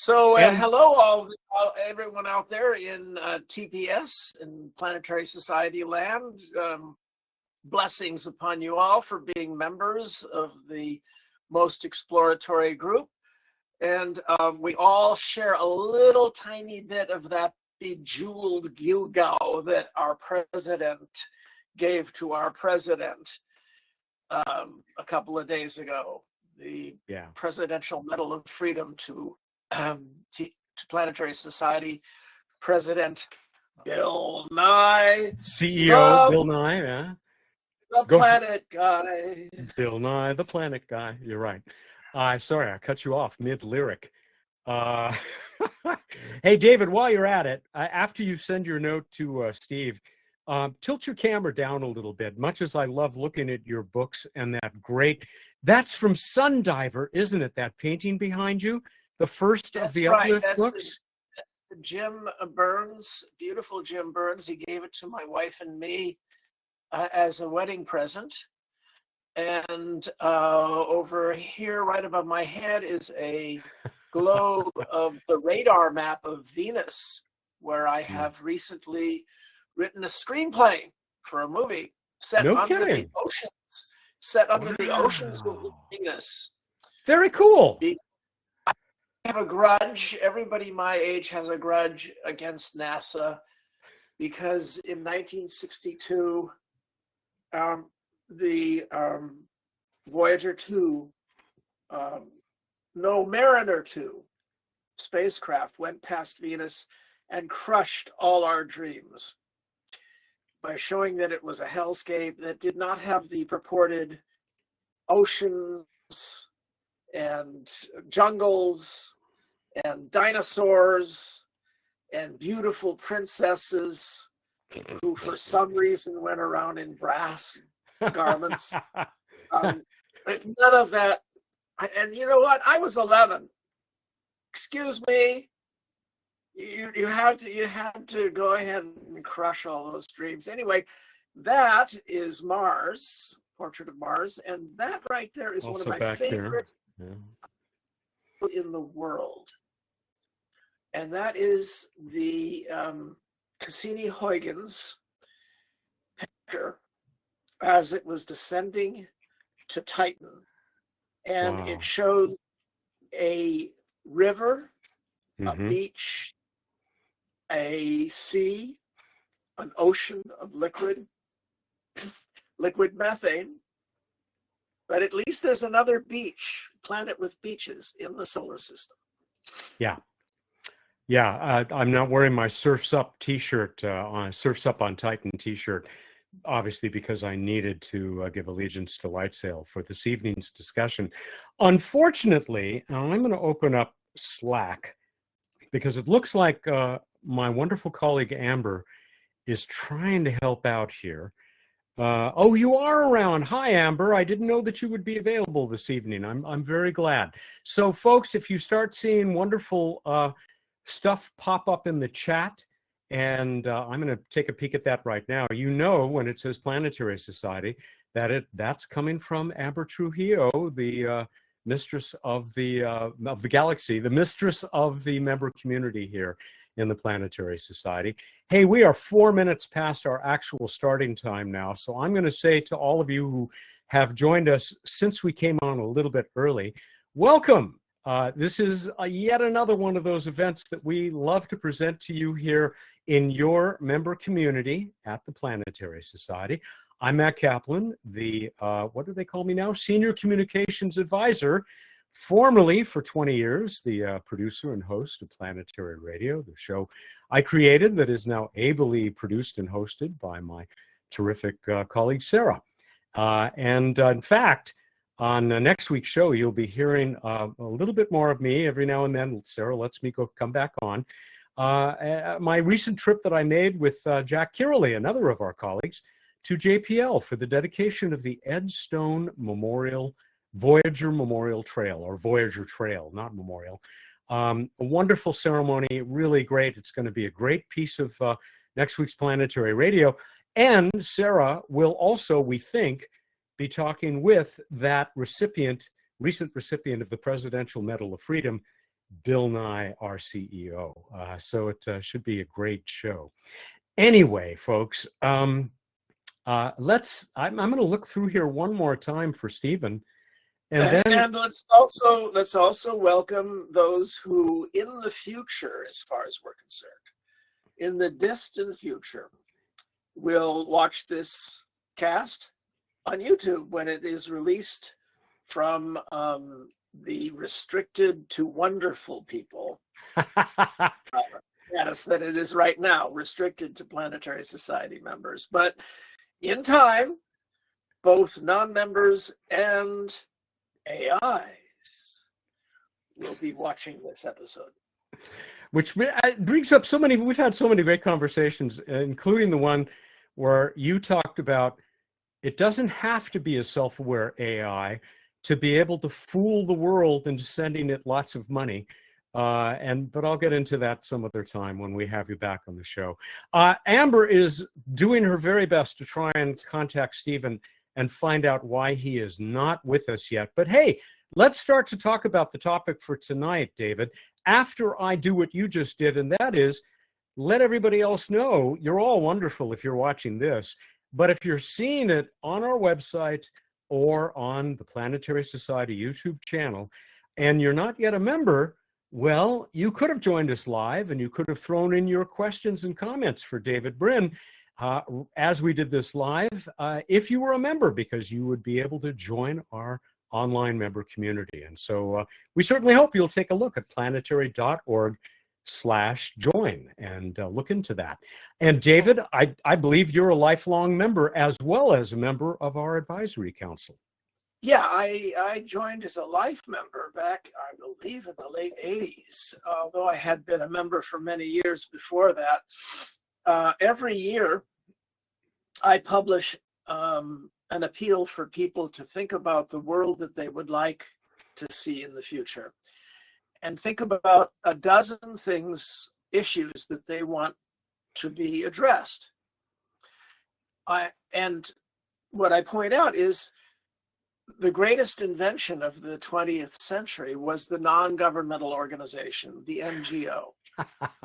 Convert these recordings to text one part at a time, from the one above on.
So And hello, everyone out there in TPS and Planetary Society land. Blessings upon you all for being members of the most exploratory group. And we all share a little tiny bit of that bejeweled gewgaw that our president gave to our president a couple of days ago. The Presidential Medal of Freedom to Planetary Society President Bill Nye, CEO Bill Nye, the planet guy. Bill Nye, the planet guy. You're right. Sorry, I cut you off mid-lyric. Hey, David, while you're at it, after you send your note to Steve, tilt your camera down a little bit. Much as I love looking at your books and that's from Sundiver, isn't it? That painting behind you? The first of the Uplift books? That's Jim Burns, beautiful Jim Burns. He gave it to my wife and me as a wedding present. And over here, right above my head, is a globe of the radar map of Venus, where I have recently written a screenplay for a movie set under the oceans. Set under the oceans of Venus. Very cool. I have a grudge. Everybody my age has a grudge against NASA because in 1962, the Voyager 2, no, Mariner 2 spacecraft went past Venus and crushed all our dreams by showing that it was a hellscape that did not have the purported oceans and jungles and dinosaurs and beautiful princesses who for some reason went around in brass garments. None of that. And you know what? I was 11. Excuse me. You had to go ahead and crush all those dreams. Anyway, that is Mars, Portrait of Mars, and that right there is also one of my favorite in the world. And that is the Cassini-Huygens picture as it was descending to Titan. And it shows a river, a beach, a sea, an ocean of liquid methane. But at least there's another planet with beaches in the solar system. Yeah, I'm not wearing my Surfs Up t-shirt, Surfs Up on Titan t-shirt, obviously because I needed to give allegiance to Lightsail for this evening's discussion. Unfortunately, I'm going to open up Slack because it looks like my wonderful colleague Amber is trying to help out here. Oh, you are around. Hi, Amber. I didn't know that you would be available this evening. I'm very glad. So, folks, if you start seeing wonderful stuff pop up in the chat, and I'm going to take a peek at that right now. You know, when it says Planetary Society, that's coming from Amber Trujillo, the mistress of the galaxy, the mistress of the member community here in the Planetary Society. Hey, we are 4 minutes past our actual starting time now, so I'm going to say to all of you who have joined us since we came on a little bit early, welcome. This is yet another one of those events that we love to present to you here in your member community at the Planetary Society. I'm Matt Kaplan, the, what do they call me now? Senior Communications Advisor, formerly for 20 years, the producer and host of Planetary Radio, the show I created that is now ably produced and hosted by my terrific colleague, Sarah. And in fact, on next week's show, you'll be hearing a little bit more of me every now and then. Sarah lets me come back on. My recent trip that I made with Jack Kirley, another of our colleagues, to JPL for the dedication of the Ed Stone Memorial, Voyager Memorial Trail, or Voyager Trail, not Memorial. A wonderful ceremony, really great. It's going to be a great piece of next week's Planetary Radio. And Sarah will also, we think, be talking with that recent recipient of the Presidential Medal of Freedom, Bill Nye, our CEO. So it should be a great show. Anyway, folks, I'm going to look through here one more time for Stephen. And then let's also welcome those who in the future, as far as we're concerned, in the distant future, will watch this cast on YouTube when it is released from the restricted to wonderful people status that it is right now, restricted to Planetary Society members. But in time, both non-members and AIs will be watching this episode. Which brings up we've had so many great conversations, including the one where you talked about it doesn't have to be a self-aware AI to be able to fool the world into sending it lots of money. But I'll get into that some other time when we have you back on the show. Amber is doing her very best to try and contact Stephen and find out why he is not with us yet. But hey, let's start to talk about the topic for tonight, David, after I do what you just did, and that is let everybody else know you're all wonderful if you're watching this. But if you're seeing it on our website or on the Planetary Society YouTube channel, and you're not yet a member, well, you could have joined us live and you could have thrown in your questions and comments for David Brin as we did this live, if you were a member, because you would be able to join our online member community. And so we certainly hope you'll take a look at planetary.org/join and look into that. And David, I believe you're a lifelong member as well as a member of our advisory council. Yeah, I joined as a life member back, I believe, in the late 80s, although I had been a member for many years before that. Every year, I publish an appeal for people to think about the world that they would like to see in the future, and think about a dozen issues that they want to be addressed. And what I point out is the greatest invention of the 20th century was the non-governmental organization, the NGO,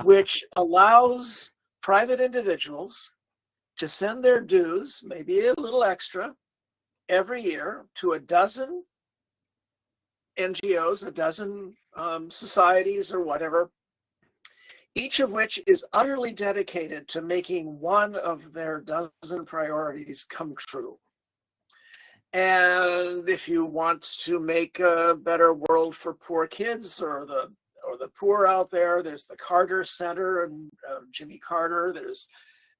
which allows private individuals to send their dues, maybe a little extra, every year to a dozen NGOs, a dozen societies or whatever, each of which is utterly dedicated to making one of their dozen priorities come true. And if you want to make a better world for poor kids or the poor out there, there's the Carter Center and Jimmy Carter. There's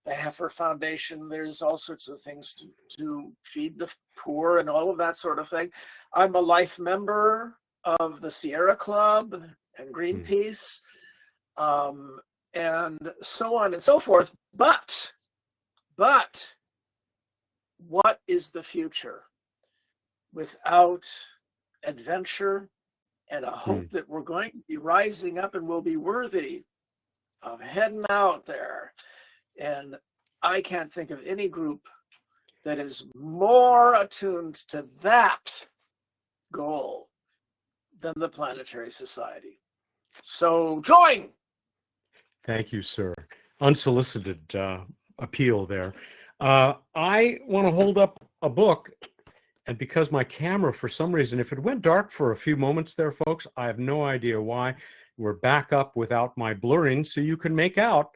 the Heifer Foundation. There's all sorts of things to feed the poor and all of that sort of thing. I'm a life member of the Sierra Club and Greenpeace, and so on and so forth. But what is the future without adventure and a hope that we're going to be rising up and we'll be worthy of heading out there? And I can't think of any group that is more attuned to that goal than the Planetary Society. So join! Thank you, sir. Unsolicited appeal there. I want to hold up a book. And because my camera, for some reason, if it went dark for a few moments there, folks, I have no idea why. We're back up without my blurring, so you can make out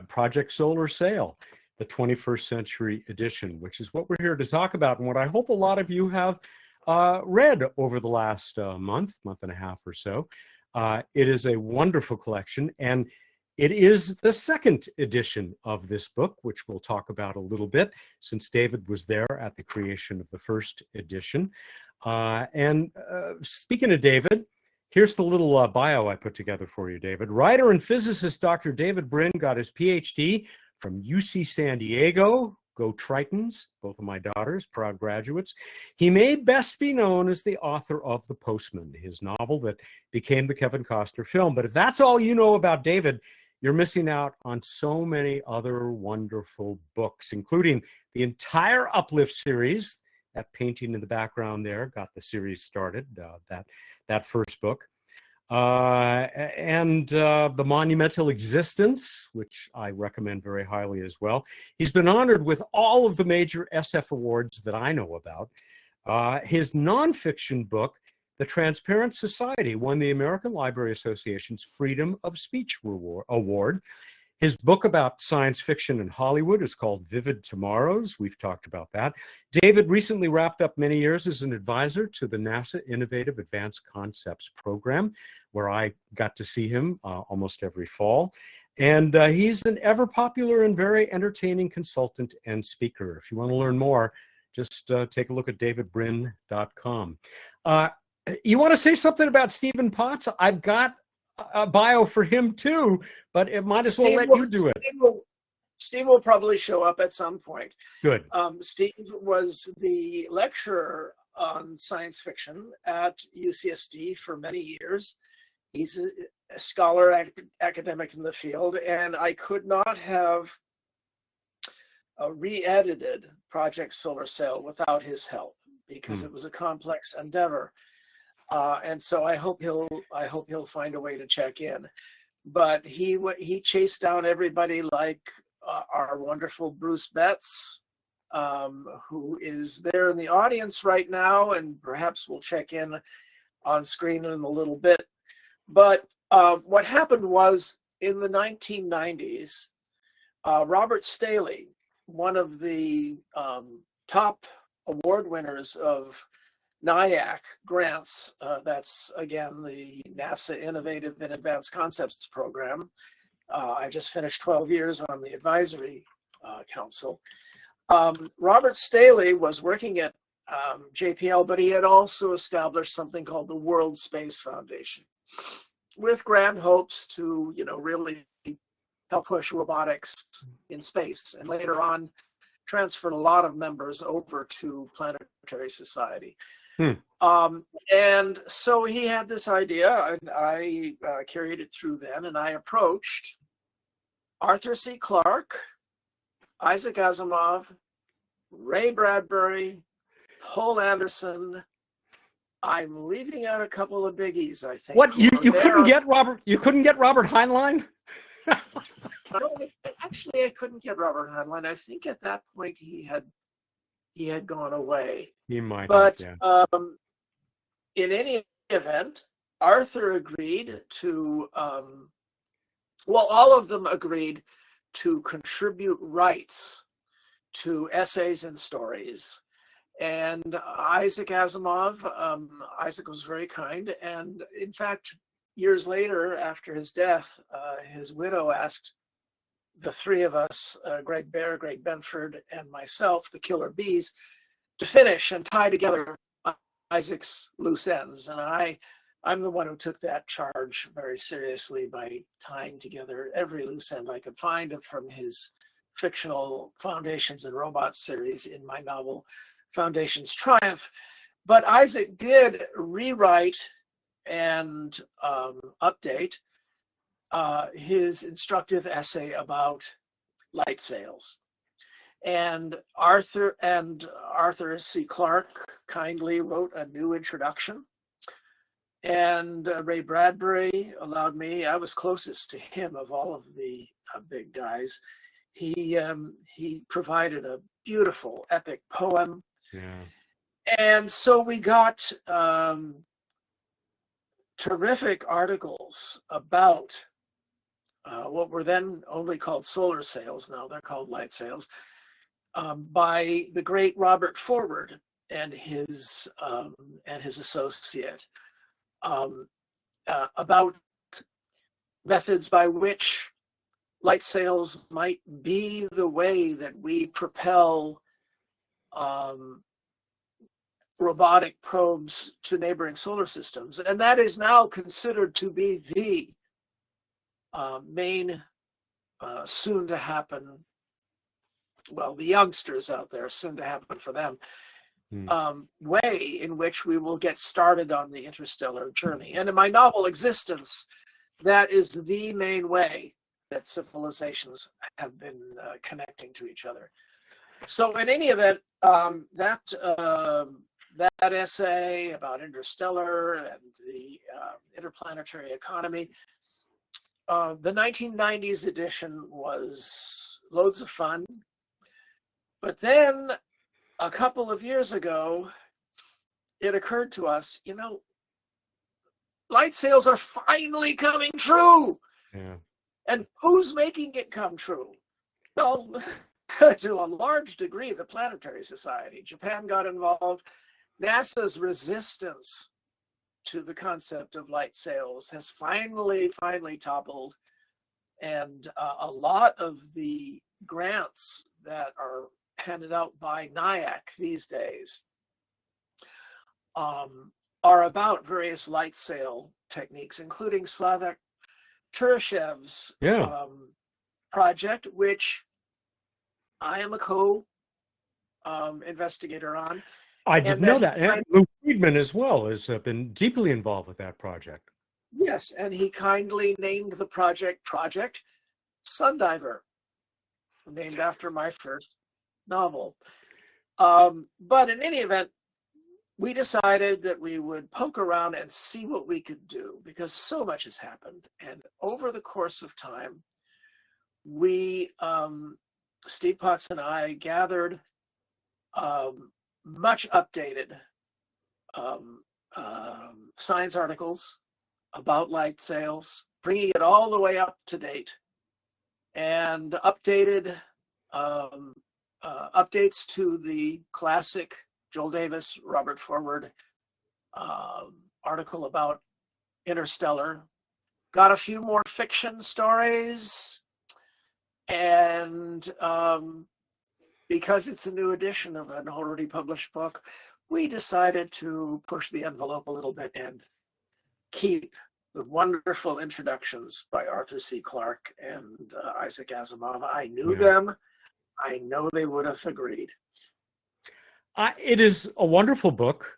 Project Solar Sail, the 21st Century Edition, which is what we're here to talk about, and what I hope a lot of you have read over the last month and a half or so. It is a wonderful collection, and it is the second edition of this book, which we'll talk about a little bit, since David was there at the creation of the first edition. Speaking of David, here's the little bio I put together for you, David. Writer and physicist Dr. David Brin got his PhD from UC San Diego. Go Tritons, both of my daughters, proud graduates. He may best be known as the author of The Postman, his novel that became the Kevin Costner film. But if that's all you know about David, you're missing out on so many other wonderful books, including the entire Uplift series. That painting in the background there got the series started, that first book. and The Monumental Existence, which I recommend very highly as well. He's been honored with all of the major SF awards that I know about. His nonfiction book, The Transparent Society, won the American Library Association's Freedom of Speech Award. His book about science fiction and Hollywood is called Vivid Tomorrows. We've talked about that. David recently wrapped up many years as an advisor to the NASA Innovative Advanced Concepts Program, where I got to see him almost every fall. And he's an ever popular and very entertaining consultant and speaker. If you want to learn more, just take a look at davidbrin.com. You want to say something about Stephen Potts? I've got a bio for him too, but it might as well let you do it. Steve will probably show up at some point. Good. Steve was the lecturer on science fiction at UCSD for many years. He's a scholar academic in the field, and I could not have re-edited Project Solar Sail without his help, because it was a complex endeavor. And so I hope he'll find a way to check in. But he chased down everybody like our wonderful Bruce Betts, who is there in the audience right now, and perhaps will check in on screen in a little bit. But what happened was, in the 1990s, Robert Staley, one of the top award winners of NIAC grants, that's again the NASA Innovative and Advanced Concepts Program. I just finished 12 years on the advisory council. Robert Staley was working at JPL, but he had also established something called the World Space Foundation, with grand hopes to, really help push robotics in space, and later on transferred a lot of members over to Planetary Society. And so he had this idea, and I carried it through then, and I approached Arthur C. Clarke, Isaac Asimov, Ray Bradbury, Paul Anderson. I'm leaving out a couple of biggies, I think. What, you couldn't get Robert? You couldn't get Robert Heinlein? No, actually, I couldn't get Robert Heinlein. I think at that point he had gone away. He might. But have, yeah. In any event, Arthur agreed to. All of them agreed to contribute rights to essays and stories. And Isaac Asimov, Isaac was very kind. And in fact, years later, after his death, his widow asked the three of us, Greg Bear, Greg Benford, and myself, the Killer Bees, to finish and tie together Isaac's loose ends. And I'm the one who took that charge very seriously by tying together every loose end I could find from his fictional Foundations and Robots series in my novel, Foundations Triumph. But Isaac did rewrite and update his instructive essay about light sails. And Arthur C. Clarke kindly wrote a new introduction. And Ray Bradbury allowed me, I was closest to him of all of the big guys. He provided a beautiful epic poem. Yeah. And so we got terrific articles about what were then only called solar sails. Now they're called light sails, by the great Robert Forward and his associate, about methods by which light sails might be the way that we propel robotic probes to neighboring solar systems. And that is now considered to be the main soon to happen, well, the youngsters out there, soon to happen for them, way in which we will get started on the interstellar journey. And in my novel Existence, that is the main way that civilizations have been that essay about interstellar and the interplanetary economy. The 1990s edition was loads of fun. But then a couple of years ago, it occurred to us, light sails are finally coming true. Yeah. And who's making it come true? Well, to a large degree, the Planetary Society. Japan got involved. NASA's resistance to the concept of light sails has finally toppled. And a lot of the grants that are handed out by NIAC these days are about various light sail techniques, including Slavak Turashev's project, which I am a co-investigator on. I didn't know that. And Lou Friedman as well has been deeply involved with that project. Yes, and he kindly named the project Sundiver, named after my first novel. But in any event, we decided that we would poke around and see what we could do, because so much has happened. And over the course of time, we, Steve Potts and I, gathered much updated science articles about light sails, bringing it all the way up to date, and updated updates to the classic Joel Davis, Robert Forward article about Interstellar. Got a few more fiction stories, and because it's a new edition of an already published book, we decided to push the envelope a little bit and keep the wonderful introductions by Arthur C. Clarke and Isaac Asimov. I knew them. I know they would have agreed. It is a wonderful book,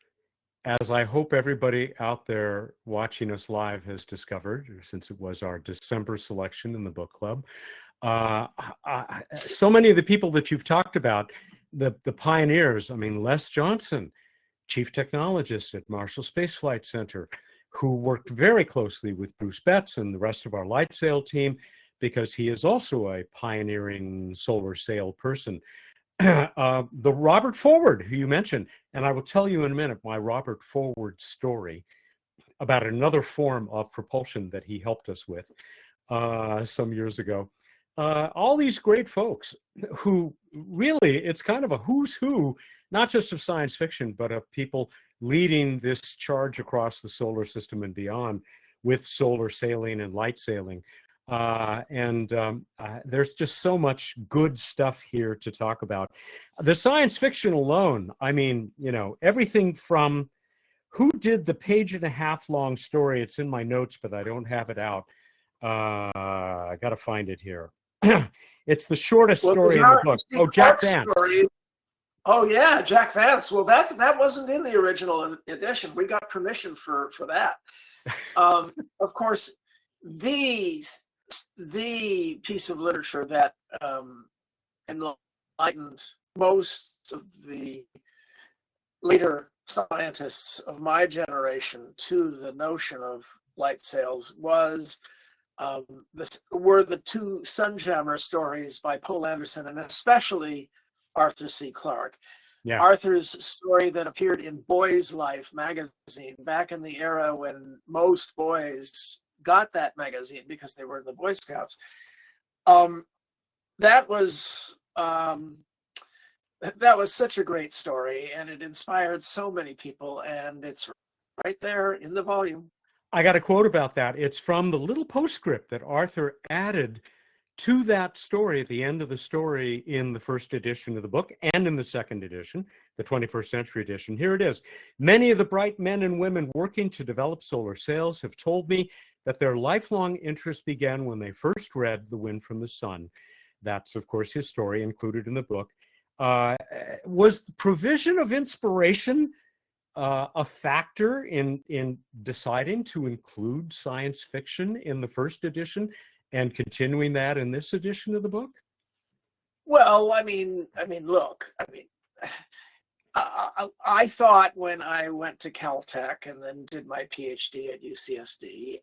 as I hope everybody out there watching us live has discovered, since it was our December selection in the book club. So many of the people that you've talked about, the pioneers, I mean, Les Johnson, chief technologist at Marshall Space Flight Center, who worked very closely with Bruce Betts and the rest of our light sail team, because he is also a pioneering solar sail person. The Robert Forward, who you mentioned, and I will tell you in a minute my Robert Forward story about another form of propulsion that he helped us with some years ago. All these great folks who really, it's kind of a who's who, not just of science fiction, but of people leading this charge across the solar system and beyond with solar sailing and light sailing. There's just so much good stuff here to talk about. The science fiction alone, I mean, everything from who did the 1.5-page long story. It's in my notes, but I don't have it out. I got to find it here. It's the shortest story in the book. Oh, Jack Vance. Story. Oh yeah, Jack Vance. Well, that wasn't in the original edition. We got permission for that. Of course, the piece of literature that enlightened most of the later scientists of my generation to the notion of light sails were the two Sunjammer stories by Poul Anderson, and especially Arthur C. Clarke. Yeah. Arthur's story that appeared in Boy's Life magazine back in the era when most boys got that magazine because they were in the Boy Scouts. That was such a great story, and it inspired so many people, and it's right there in the volume. I got a quote about that. It's from the little postscript that Arthur added to that story at the end of the story in the first edition of the book and in the second edition, the 21st century edition. Here it is. Many of the bright men and women working to develop solar sails have told me that their lifelong interest began when they first read The Wind from the Sun. That's, of course, his story included in the book. Was the provision of inspiration a factor in deciding to include science fiction in the first edition and continuing that in this edition of the book? Well, look, I thought when I went to Caltech and then did my PhD at UCSD,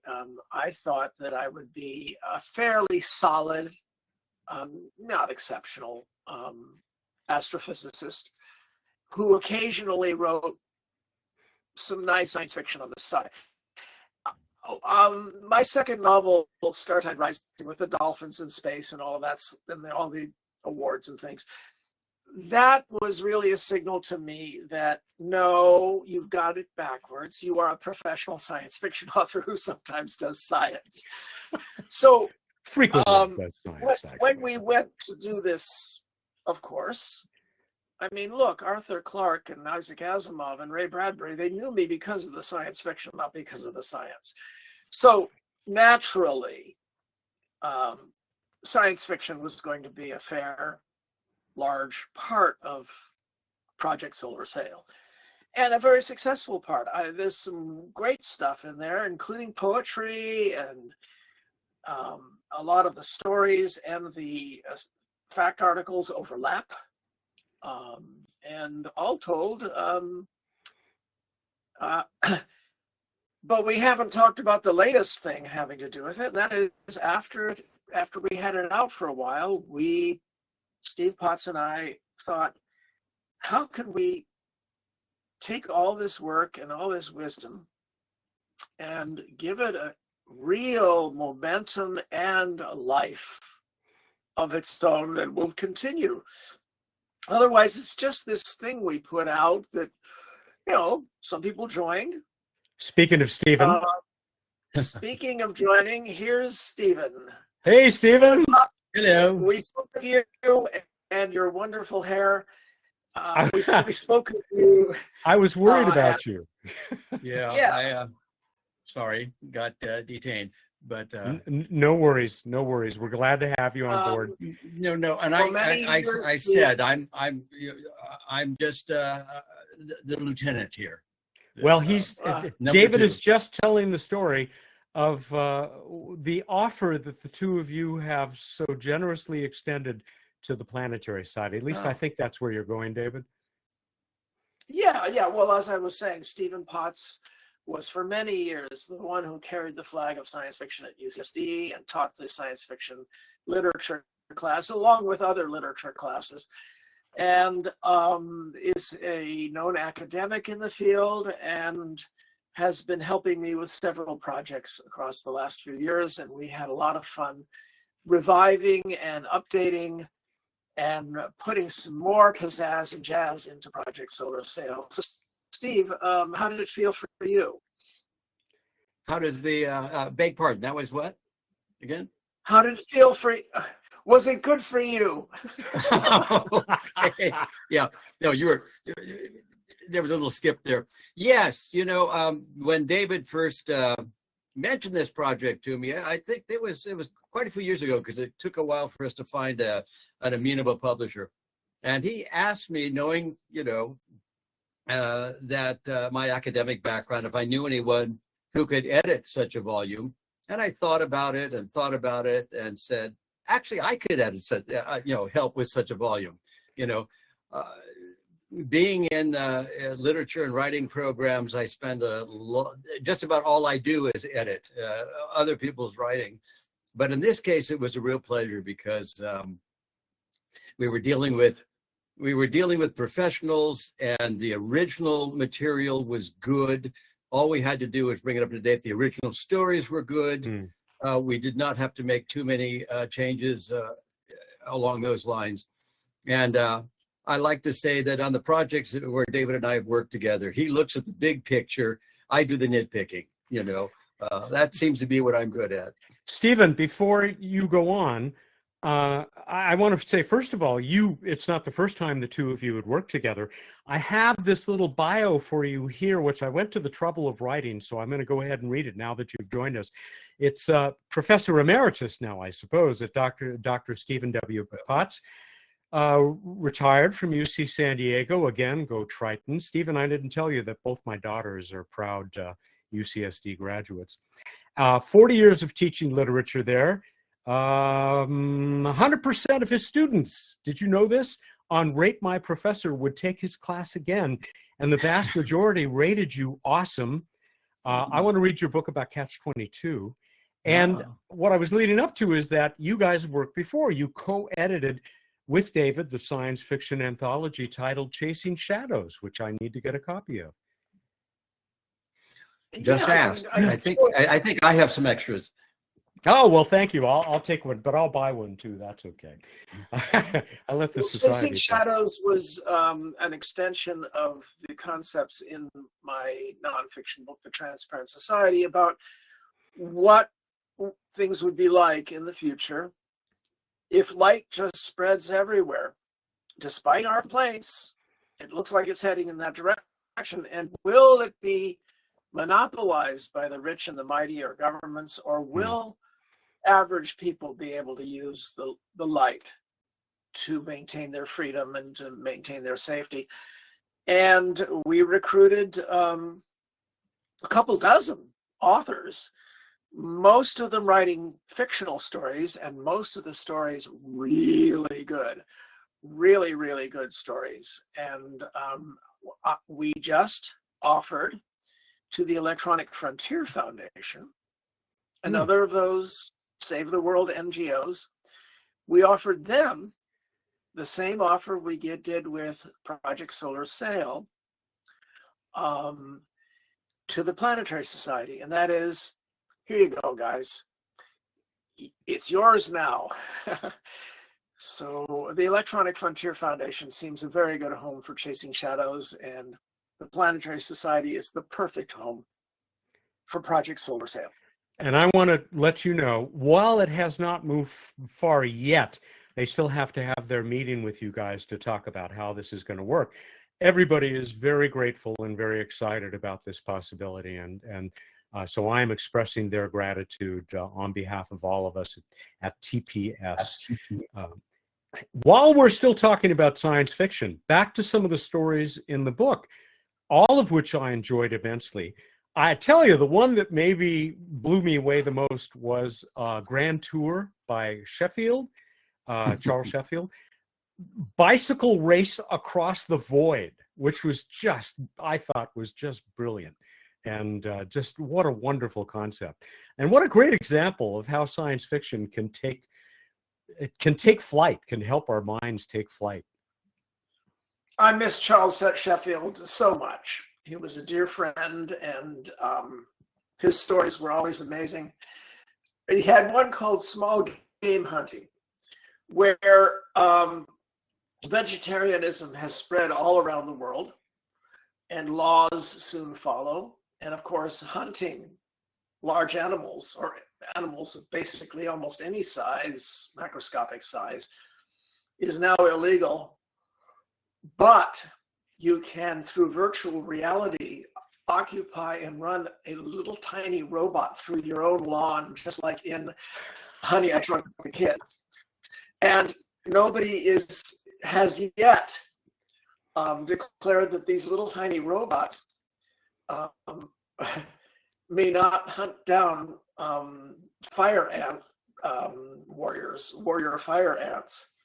I thought that I would be a fairly solid, not exceptional astrophysicist who occasionally wrote some nice science fiction on the side. My second novel, Star Tide Rising, with the dolphins in space and all of that, and all the awards and things, that was really a signal to me that no, you've got it backwards. You are a professional science fiction author who sometimes does science. So Frequently does science, when we went to do this, of course, I mean, look, Arthur Clarke and Isaac Asimov and Ray Bradbury, they knew me because of the science fiction, not because of the science. So naturally, science fiction was going to be a fair, large part of Project Solar Sail, and a very successful part. There's some great stuff in there, including poetry, and a lot of the stories and the fact articles overlap. And all told, but we haven't talked about the latest thing having to do with it. And that is after we had it out for a while, Steve Potts and I thought, how can we take all this work and all this wisdom and give it a real momentum and a life of its own that will continue? Otherwise, it's just this thing we put out that, some people joined. Speaking of Stephen. Speaking of joining, here's Stephen. Hey, Stephen. Hello. We spoke of you and your wonderful hair. We spoke of you. I was worried about you. Yeah. Sorry, got detained. But no worries. We're glad to have you on board. No, and I said I'm just the lieutenant here. Well, David 2. is just telling the story of the offer that the two of you have so generously extended to the Planetary side. At least I think that's where you're going, David. Yeah. Well, as I was saying, Stephen Potts was for many years the one who carried the flag of science fiction at UCSD and taught the science fiction literature class along with other literature classes, and is a known academic in the field and has been helping me with several projects across the last few years. And we had a lot of fun reviving and updating and putting some more pizzazz and jazz into Project Solar Sail. So, Steve, how did it feel for you? How does the beg pardon? That was what again? How did it feel for you? Was it good for you? Okay. Yeah. No, there was a little skip there. Yes. When David first mentioned this project to me, I think it was quite a few years ago, because it took a while for us to find an amenable publisher. And he asked me, knowing, that my academic background, if I knew anyone who could edit such a volume. And I thought about it and said, actually, I could edit such, help with such a volume. Being in literature and writing programs, I spend just about all I do is edit other people's writing. But in this case, it was a real pleasure, because we were dealing with professionals, and the original material was good. All we had to do was bring it up to date. The original stories were good. We did not have to make too many changes along those lines. And I like to say that on the projects where David and I have worked together, he looks at the big picture. I do the nitpicking. That seems to be what I'm good at. Stephen, before you go on, I want to say, first of all, it's not the first time the two of you had worked together. I have this little bio for you here, which I went to the trouble of writing, so I'm going to go ahead and read it now that you've joined us. It's Professor Emeritus now, I suppose, at Dr. Stephen W. Potts. Retired from UC San Diego. Again, go Triton. Stephen, I didn't tell you that both my daughters are proud UCSD graduates. 40 years of teaching literature there. 100% of his students, did you know this, on Rate My Professor would take his class again, and the vast majority rated you awesome. I want to read your book about Catch-22. And what I was leading up to is that you guys have worked before. You co-edited with David the science fiction anthology titled Chasing Shadows, which I need to get a copy of. Just ask. I think I have some extras. Oh, well, thank you. I'll take one, but I'll buy one too. That's okay. I let the society. Chasing Shadows was an extension of the concepts in my nonfiction book, The Transparent Society, about what things would be like in the future if light just spreads everywhere. Despite our place, it looks like it's heading in that direction. And will it be monopolized by the rich and the mighty or governments, or will average people be able to use the light to maintain their freedom and to maintain their safety? And we recruited a couple dozen authors, most of them writing fictional stories, and most of the stories really good, really, really good stories. And we just offered to the Electronic Frontier Foundation, another of those Save the World NGOs. We offered them the same offer we did with Project Solar Sail to the Planetary Society. And that is, here you go, guys. It's yours now. So the Electronic Frontier Foundation seems a very good home for Chasing Shadows, and the Planetary Society is the perfect home for Project Solar Sail. And I want to let you know, while it has not moved far yet, they still have to have their meeting with you guys to talk about how this is going to work. Everybody is very grateful and very excited about this possibility. And so I'm expressing their gratitude on behalf of all of us at TPS. While we're still talking about science fiction, back to some of the stories in the book, all of which I enjoyed immensely. I tell you, the one that maybe blew me away the most was Grand Tour by Sheffield, Charles Sheffield. Bicycle Race Across the Void, which was just, I thought was just brilliant. And just what a wonderful concept. And what a great example of how science fiction can take flight, can help our minds take flight. I miss Charles Sheffield so much. He was a dear friend, and his stories were always amazing. He had one called Small Game Hunting, where vegetarianism has spread all around the world, and laws soon follow. And of course, hunting large animals, or animals of basically almost any size, macroscopic size, is now illegal. But you can, through virtual reality, occupy and run a little tiny robot through your own lawn, just like in Honey, I Shrunk the Kids. And nobody has yet declared that these little tiny robots may not hunt down fire ant warrior fire ants.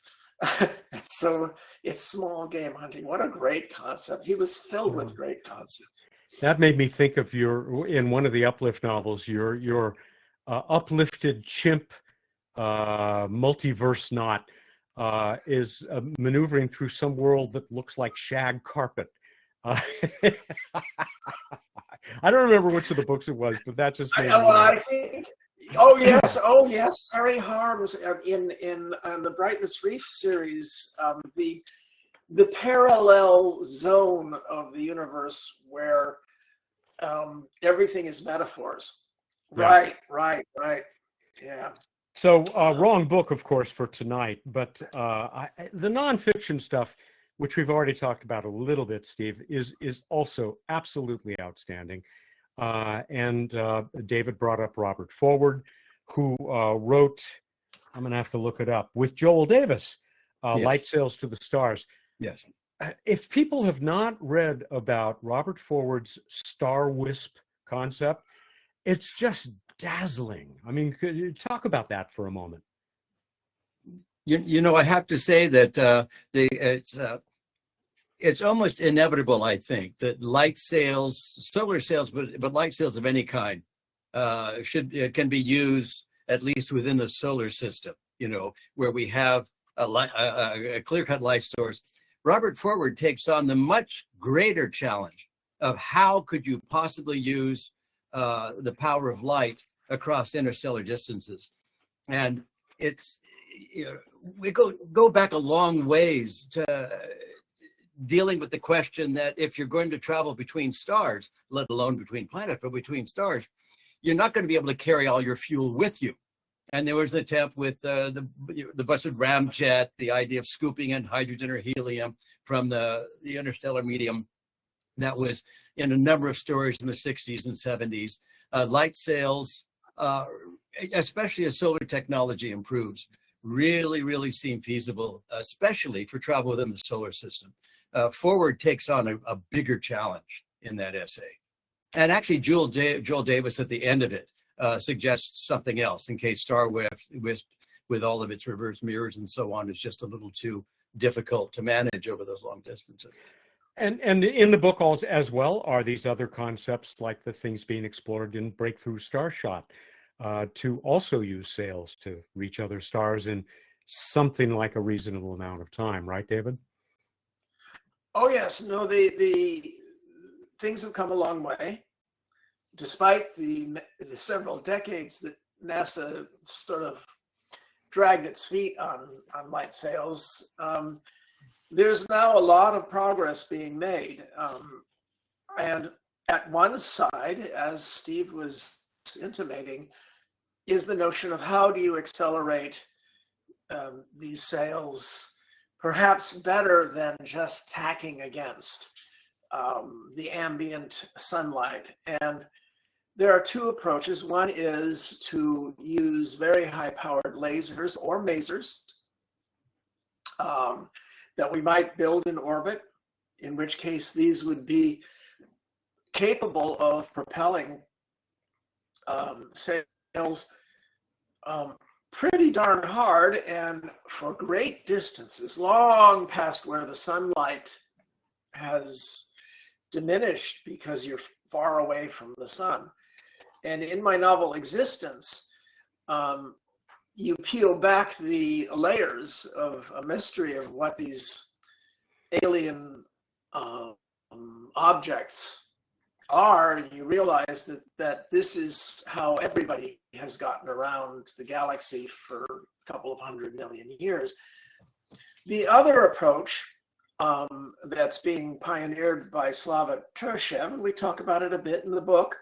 So it's small game hunting. What a great concept. He was filled with great concepts. That made me think of in one of the Uplift novels, your uplifted chimp multiverse knot is maneuvering through some world that looks like shag carpet. I don't remember which of the books it was, but that just made me I think. Oh yes, Harry Harms in the Brightness Reef series, the parallel zone of the universe where everything is metaphors. Yeah. Right. Yeah. So wrong book, of course, for tonight, but the nonfiction stuff, which we've already talked about a little bit, Steve, is also absolutely outstanding. And David brought up Robert Forward, who wrote, I'm going to have to look it up, with Joel Davis, Yes. Light Sails to the Stars. Yes. If people have not read about Robert Forward's Star Wisp concept, it's just dazzling. I mean, could you talk about that for a moment? You know, I have to say that it's almost inevitable, I think, that light sails, solar sails, but light sails of any kind can be used at least within the solar system, you know, where we have a clear-cut light source. Robert Forward takes on the much greater challenge of how could you possibly use the power of light across interstellar distances. And it's, you know, we go back a long ways to dealing with the question that if you're going to travel between stars, let alone between planets, but between stars, you're not going to be able to carry all your fuel with you. And there was an attempt with the busted ramjet, the idea of scooping in hydrogen or helium from the interstellar medium. That was in a number of stories in the 60s and 70s. Light sails, especially as solar technology improves, really seem feasible, especially for travel within the solar system. Forward takes on a bigger challenge in that essay. And actually, Joel Davis at the end of it suggests something else in case Star Wisp, with all of its reverse mirrors and so on, is just a little too difficult to manage over those long distances. And in the book as well are these other concepts like the things being explored in Breakthrough Starshot to also use sails to reach other stars in something like a reasonable amount of time, right, David? Oh yes, no, the things have come a long way, despite the several decades that NASA sort of dragged its feet on light sails. There's now a lot of progress being made. And at one side, as Steve was intimating, is the notion of how do you accelerate these sails perhaps better than just tacking against the ambient sunlight. And there are two approaches. One is to use very high-powered lasers or masers that we might build in orbit, in which case these would be capable of propelling sails pretty darn hard and for great distances, long past where the sunlight has diminished because you're far away from the sun. And in my novel Existence, you peel back the layers of a mystery of what these alien objects are, and you realize that this is how everybody has gotten around the galaxy for a couple of 100 million years. The other approach that's being pioneered by Slava Turshev, and we talk about it a bit in the book,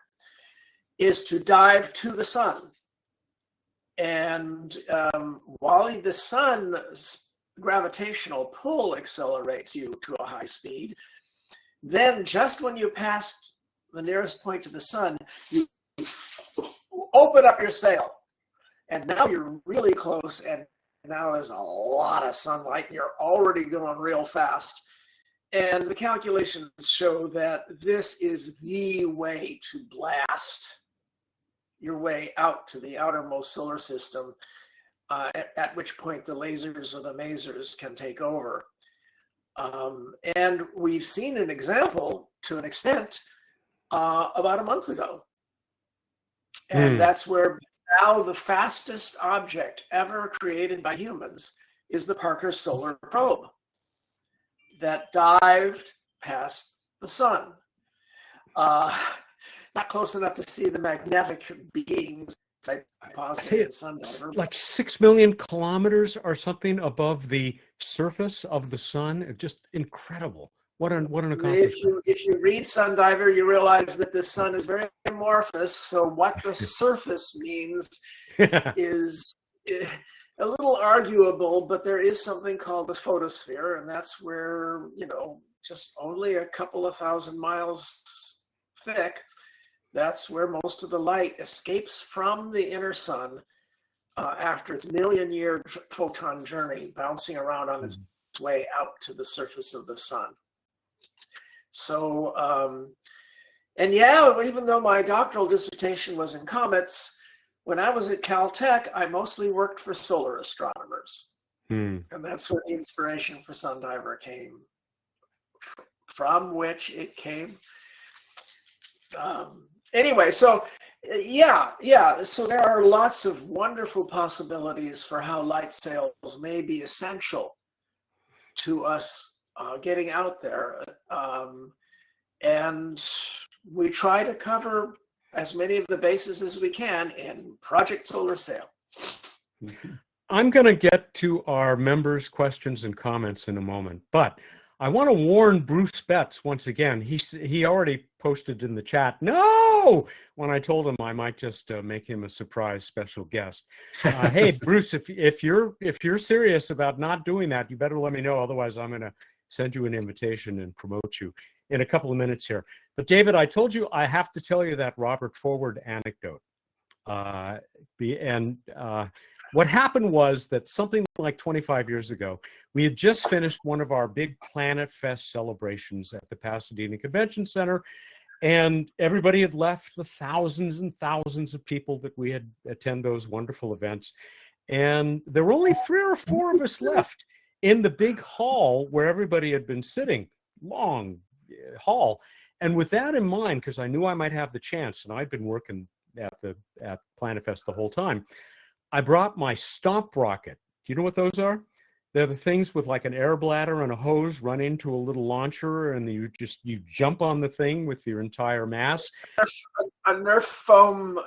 is to dive to the sun. And while the sun's gravitational pull accelerates you to a high speed, then just when you pass the nearest point to the sun, you open up your sail. And now you're really close, and now there's a lot of sunlight, and you're already going real fast. And the calculations show that this is the way to blast your way out to the outermost solar system, at which point the lasers or the masers can take over. And we've seen an example, to an extent, about a month ago. And that's where now the fastest object ever created by humans is the Parker Solar Probe that dived past the sun. Not close enough to see the magnetic beings I posited sun diver. Like 6 million kilometers or something above the surface of the sun. Just incredible. What an accomplishment. If you read Sundiver, you realize that the sun is very amorphous. So what the surface means is a little arguable, but there is something called the photosphere, and that's where, just only a couple of thousand miles thick, that's where most of the light escapes from the inner sun after its million-year photon journey, bouncing around on its way out to the surface of the sun. So, and yeah, even though my doctoral dissertation was in comets, when I was at Caltech, I mostly worked for solar astronomers. And that's where the inspiration for Sundiver came from, which it came. Anyway, so yeah. So there are lots of wonderful possibilities for how light sails may be essential to us getting out there. And we try to cover as many of the bases as we can in Project Solar Sail. I'm going to get to our members' questions and comments in a moment, but I want to warn Bruce Betts once again. He already posted in the chat, no, when I told him I might just make him a surprise special guest. Hey, Bruce, if you're serious about not doing that, you better let me know. Otherwise, I'm going to send you an invitation and promote you in a couple of minutes here. But David, I told you I have to tell you that Robert Forward anecdote. What happened was that something like 25 years ago, we had just finished one of our big Planet Fest celebrations at the Pasadena Convention Center, and everybody had left, the thousands and thousands of people that we had attend those wonderful events. And there were only 3 or 4 of us left in the big hall where everybody had been sitting, long hall. And with that in mind, because I knew I might have the chance, and I'd been working at Planet Fest the whole time, I brought my stomp rocket. Do you know what those are? They're the things with like an air bladder and a hose run into a little launcher, and you jump on the thing with your entire mass. A Nerf foam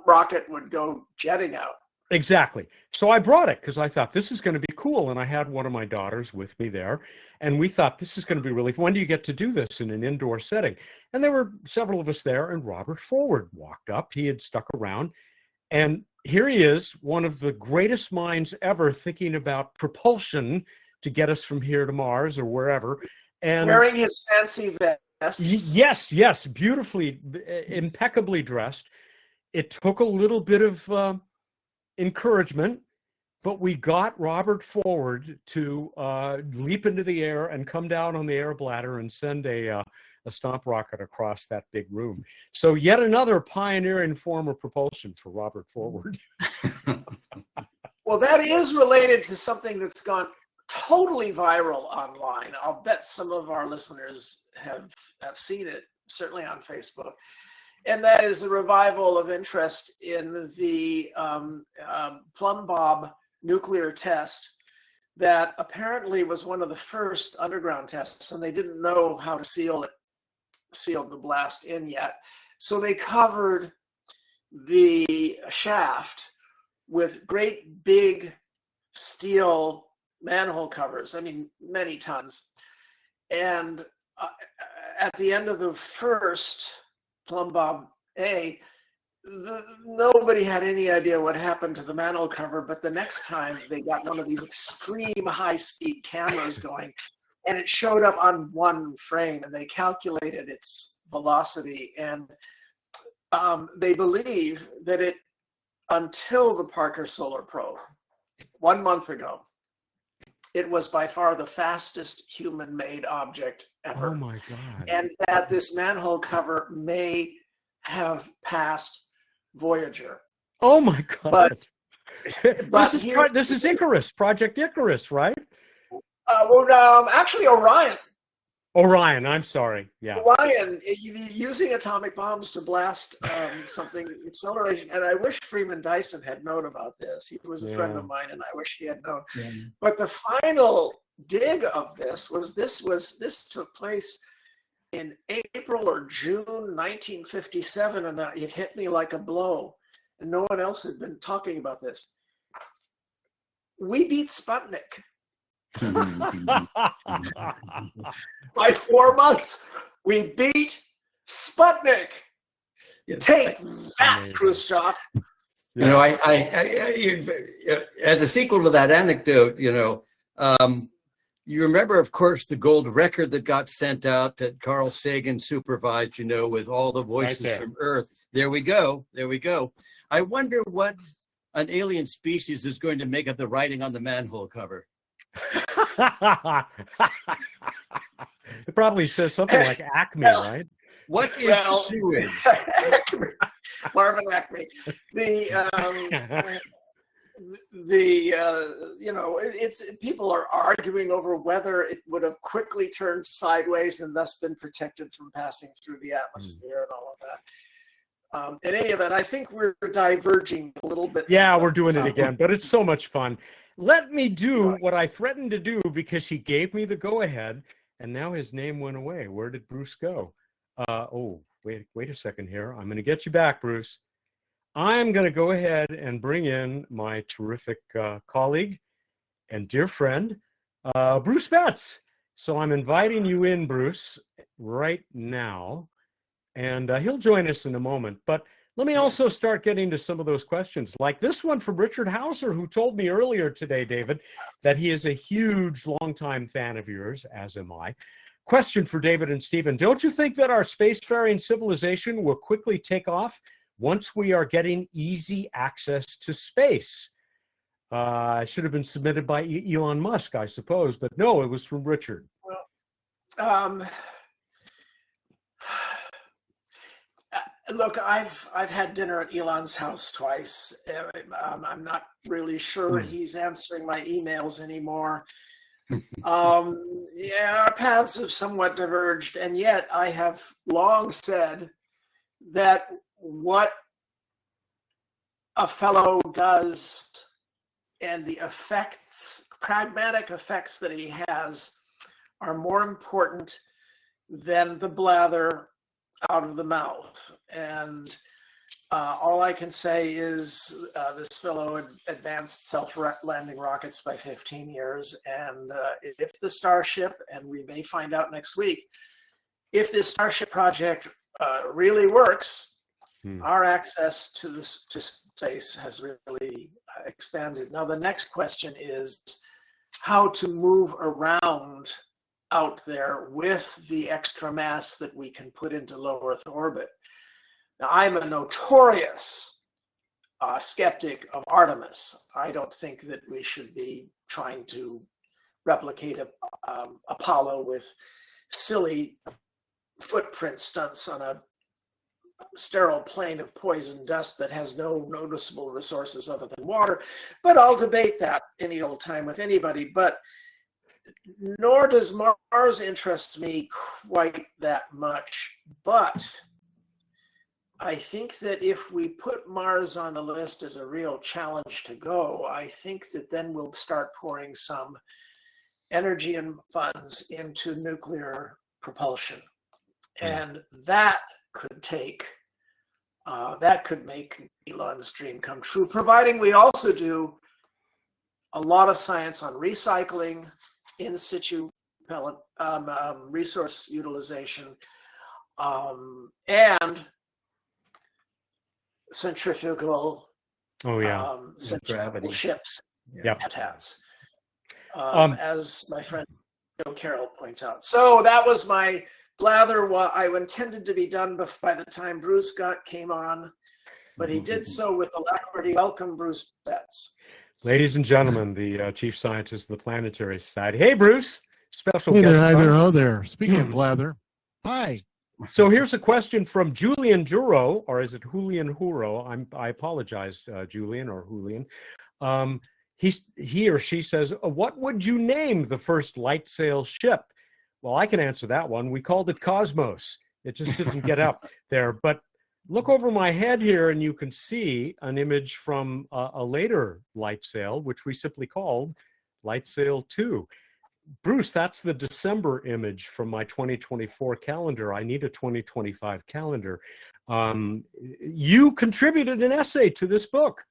rocket would go jetting out. Exactly. So I brought it because I thought this is going to be cool, and I had one of my daughters with me there, and we thought this is going to be really fun. When do you get to do this in an indoor setting? And there were several of us there, and Robert Forward walked up. He had stuck around, and here he is, one of the greatest minds ever, thinking about propulsion to get us from here to Mars or wherever. And wearing his fancy vest. Yes, beautifully, impeccably dressed. It took a little bit of encouragement, but we got Robert Forward to leap into the air and come down on the air bladder and send a stomp rocket across that big room. So yet another pioneering form of propulsion for Robert Forward. Well, that is related to something that's gone totally viral online. I'll bet some of our listeners have seen it, certainly on Facebook. And that is a revival of interest in the Plum Bob nuclear test that apparently was one of the first underground tests, and they didn't know how to seal the blast in yet. So they covered the shaft with great big steel manhole covers, I mean, many tons. And at the end of the first Plum Bob A, nobody had any idea what happened to the manhole cover, but the next time they got one of these extreme high-speed cameras going, and it showed up on one frame, and they calculated its velocity, and they believe that it, until the Parker Solar Probe, 1 month ago, it was by far the fastest human-made object ever. Oh my God. And that this manhole cover may have passed Voyager. Oh my God. But this is Icarus, Project Icarus, right? Actually, Orion. Orion, I'm sorry. Yeah. Orion, using atomic bombs to blast something, acceleration. And I wish Freeman Dyson had known about this. He was a friend of mine, and I wish he had known. Yeah. But the final dig of this took place in April or June 1957, and it hit me like a blow. And no one else had been talking about this. We beat Sputnik. By 4 months, we beat Sputnik. Take that, Khrushchev. You know, I as a sequel to that anecdote, you remember, of course, the gold record that got sent out that Carl Sagan supervised, with all the voices from Earth. There we go. I wonder what an alien species is going to make of the writing on the manhole cover. It probably says something like Acme, right? What is sewage? Marvin Acme. it's people are arguing over whether it would have quickly turned sideways and thus been protected from passing through the atmosphere and all of that. In any event, I think we're diverging a little bit. Yeah, we're doing it again, but it's so much fun. Let me do what I threatened to do because he gave me the go-ahead, and now his name went away. Where did Bruce go? Wait a second here. I'm going to get you back, Bruce. I'm going to go ahead and bring in my terrific colleague and dear friend, Bruce Betts. So I'm inviting you in, Bruce, right now. And he'll join us in a moment. But let me also start getting to some of those questions, like this one from Richard Hauser, who told me earlier today, David, that he is a huge, longtime fan of yours, as am I. Question for David and Stephen. Don't you think that our spacefaring civilization will quickly take off once we are getting easy access to space? It should have been submitted by Elon Musk, I suppose, but no, it was from Richard. Well, look, I've had dinner at Elon's house twice. I'm not really sure he's answering my emails anymore. Yeah, our paths have somewhat diverged, and yet I have long said that what a fellow does and the effects, pragmatic effects that he has, are more important than the blather out of the mouth. And all I can say is this fellow advanced self-landing rockets by 15 years. And if the Starship, and we may find out next week, if this Starship project really works, our access to space has really expanded. Now, the next question is how to move around out there with the extra mass that we can put into low Earth orbit. Now, I'm a notorious skeptic of Artemis. I don't think that we should be trying to replicate Apollo with silly footprint stunts on a sterile plain of poison dust that has no noticeable resources other than water. But I'll debate that any old time with anybody. But nor does Mars interest me quite that much. But I think that if we put Mars on the list as a real challenge to go, I think that then we'll start pouring some energy and funds into nuclear propulsion. And that could make Elon's dream come true, providing we also do a lot of science on recycling, in situ resource utilization, and centrifugal centrifugal ships, habitats, as my friend Joe Carroll points out. So that was my blather. I intended to be done by the time Bruce came on, but he did so with alacrity. Welcome, Bruce Betts. Ladies and gentlemen, the chief scientist of the Planetary Society. Hey, Bruce. Special guest. There, hi there, oh there. Speaking of blather, hi. So here's a question from Julian Duro, or is it Julian Huro? I apologize, Julian or Julian. He or she says, what would you name the first Lightsail ship? Well, I can answer that one. We called it Cosmos. It just didn't get up there. But look over my head here, and you can see an image from a later Lightsail, which we simply called Lightsail 2. Bruce, that's the December image from my 2024 calendar. I need a 2025 calendar. You contributed an essay to this book.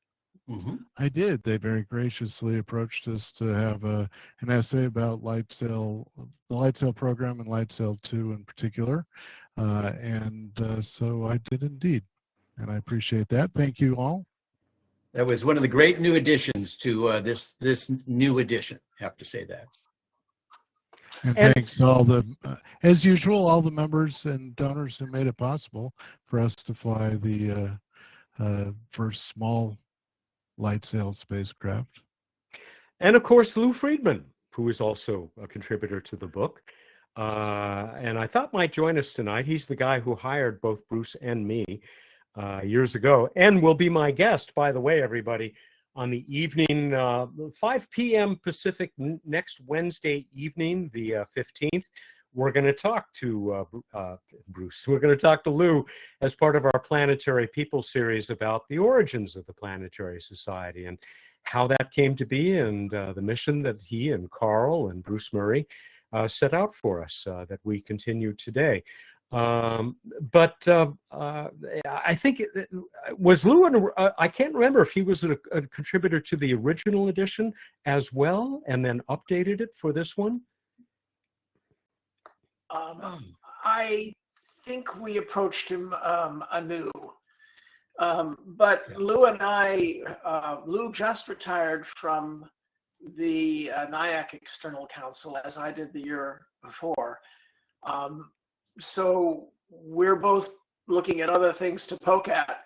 I did. They very graciously approached us to have an essay about Lightsail, the Lightsail program, and Lightsail 2 in particular. So I did indeed. And I appreciate that. Thank you all. That was one of the great new additions to this new edition. I have to say that. And thanks to all the, as usual, all the members and donors who made it possible for us to fly the first small Lightsail spacecraft. And of course, Lou Friedman, who is also a contributor to the book, and I thought might join us tonight. He's the guy who hired both Bruce and me years ago, and will be my guest, by the way, everybody, on the evening, 5 p.m. Pacific next Wednesday evening, the 15th. We're going to talk to Bruce. We're going to talk to Lou as part of our Planetary People series about the origins of the Planetary Society and how that came to be, and the mission that he and Carl and Bruce Murray set out for us that we continue today. But I think was Lou, I can't remember if he was a contributor to the original edition as well and then updated it for this one. I think we approached him anew. But Lou and I, Lou just retired from the NIAC External Council, as I did the year before. So we're both looking at other things to poke at.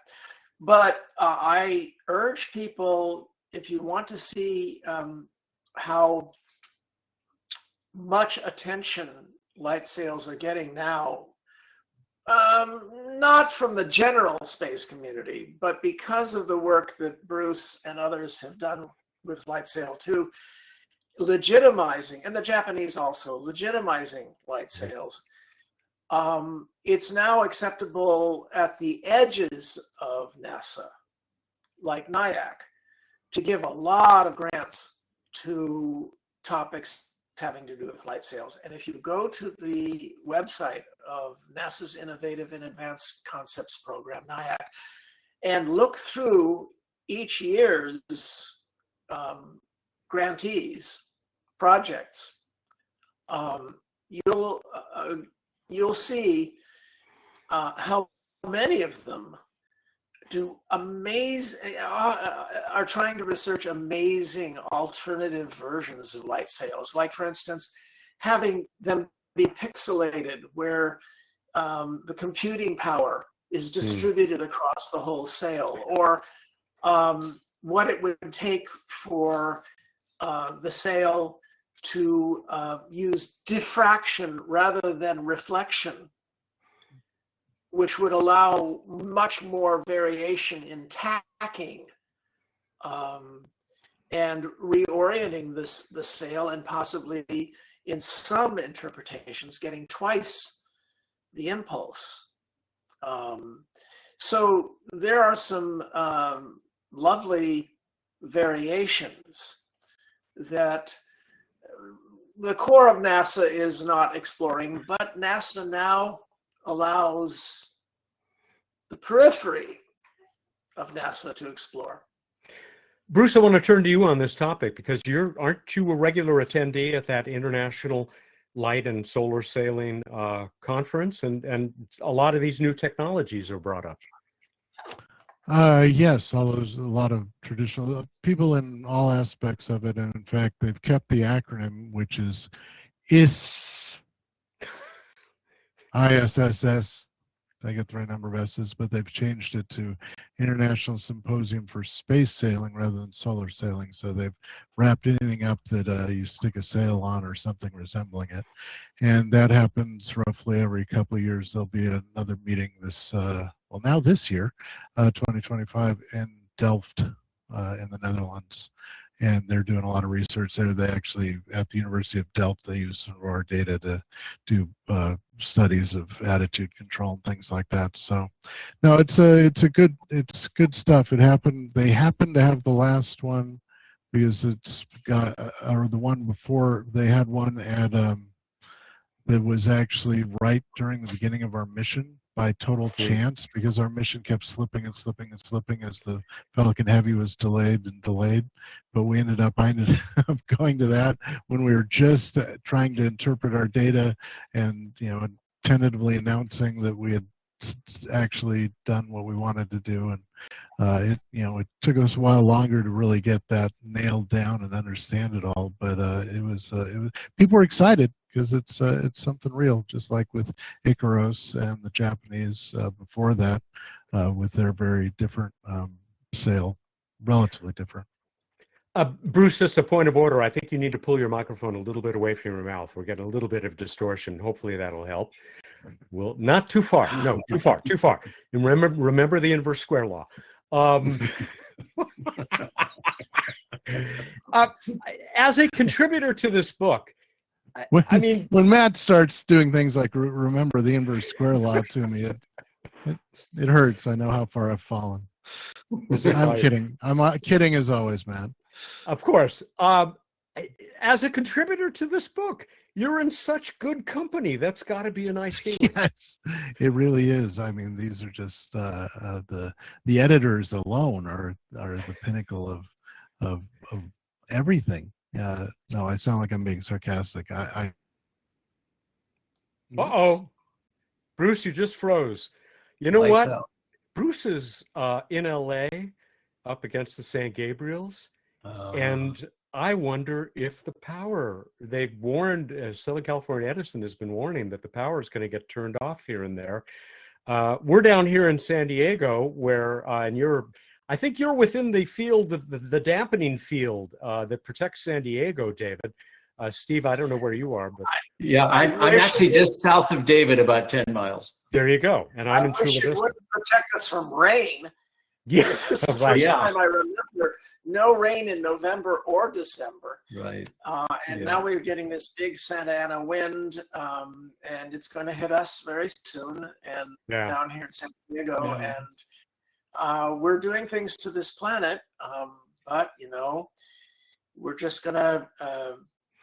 But I urge people, if you want to see how much attention light sails are getting now, not from the general space community, but because of the work that Bruce and others have done with Lightsail 2, legitimizing, and the Japanese also, legitimizing light sails. It's now acceptable at the edges of NASA, like NIAC, to give a lot of grants to topics having to do with light sails. And if you go to the website of NASA's Innovative and Advanced Concepts Program, NIAC, and look through each year's grantees, projects, you'll see how many of them do are trying to research amazing alternative versions of light sails. Like, for instance, having them be pixelated where the computing power is distributed across the whole sail, or what it would take for the sail to use diffraction rather than reflection, which would allow much more variation in tacking and reorienting the sail, and possibly in some interpretations getting twice the impulse. So there are some lovely variations that the core of NASA is not exploring, but NASA now allows the periphery of NASA to explore. Bruce, I want to turn to you on this topic because aren't you a regular attendee at that International Light and Solar Sailing conference, and a lot of these new technologies are brought up? Yes, a lot of traditional people in all aspects of it, and in fact, they've kept the acronym, which is ISS. ISSS. I get the right number of S's, but they've changed it to International Symposium for Space Sailing rather than Solar Sailing. So they've wrapped anything up that you stick a sail on or something resembling it. And that happens roughly every couple of years. There'll be another meeting this year, 2025, in Delft in the Netherlands. And they're doing a lot of research there. They actually, at the University of Delft, they use some of our data to do studies of attitude control and things like that. So, no, it's good stuff. They happened to have the last one because it's got, or the one before, they had one at that was actually right during the beginning of our mission by total chance, because our mission kept slipping and slipping and slipping as the Falcon Heavy was delayed and delayed. But I ended up going to that when we were just trying to interpret our data and, tentatively announcing that we had actually done what we wanted to do. And it took us a while longer to really get that nailed down and understand it all. But it was people were excited because it's something real, just like with Icaros and the Japanese before that, with their very different sail, relatively different. Bruce, just a point of order. I think you need to pull your microphone a little bit away from your mouth. We're getting a little bit of distortion. Hopefully that'll help. Well, not too far. No, too far. And remember the inverse square law. As a contributor to this book, When, I mean, when Matt starts doing things like remember the inverse square law to me, it hurts. I know how far I've fallen. I'm kidding. I'm kidding as always, Matt. Of course. As a contributor to this book, you're in such good company. That's got to be a nice feeling. Yes, it really is. I mean, these are just the editors alone are the pinnacle of everything. No, I sound like I'm being sarcastic. Uh-oh. Bruce, you just froze. You know Lights what? out. Bruce is in LA up against the San Gabriels. And I wonder if the power, they've warned, Southern California Edison has been warning that the power is going to get turned off here and there. We're down here in San Diego where, and I think you're within the field, the dampening field that protects San Diego, David. Steve, I don't know where you are, but. Yeah, I'm actually just south of David, about 10 miles. There you go. And I'm in Chula wish it Vista. wouldn't protect us from rain. Yeah, It's the right. first time I remember no rain in November or December. Right. And Yeah. now we're getting this big Santa Ana wind, and it's going to hit us very soon. And down here in San Diego, and we're doing things to this planet, but we're just going to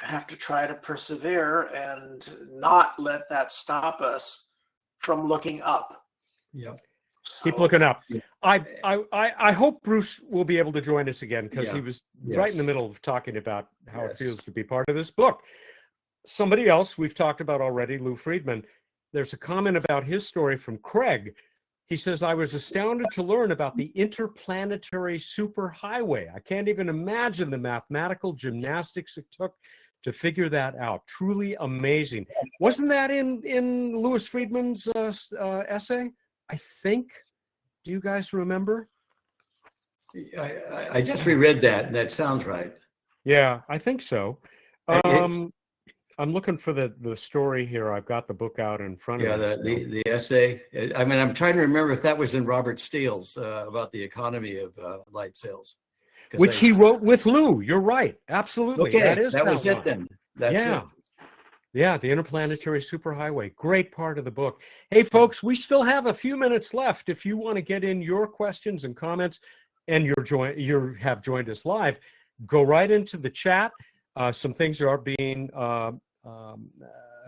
have to try to persevere and not let that stop us from looking up. Yep. Keep looking up. I hope Bruce will be able to join us again because he was right in the middle of talking about how it feels to be part of this book. Somebody else we've talked about already, Lou Friedman, there's a comment about his story from Craig. He says, I was astounded to learn about the interplanetary superhighway. I can't even imagine the mathematical gymnastics it took to figure that out. Truly amazing. Wasn't that in Louis Friedman's essay? I think. Do you guys remember? I just reread that, and that sounds right. Yeah, I think so. I'm looking for the story here. I've got the book out in front of me. The essay. I mean, I'm trying to remember if that was in Robert Steele's about the economy of light sails. Which he wrote with Lou. You're right. Absolutely. Okay, that was it then. That's it. Yeah, the interplanetary superhighway. Great part of the book. Hey, folks, we still have a few minutes left. If you want to get in your questions and comments, and you have joined us live, go right into the chat. Some things are being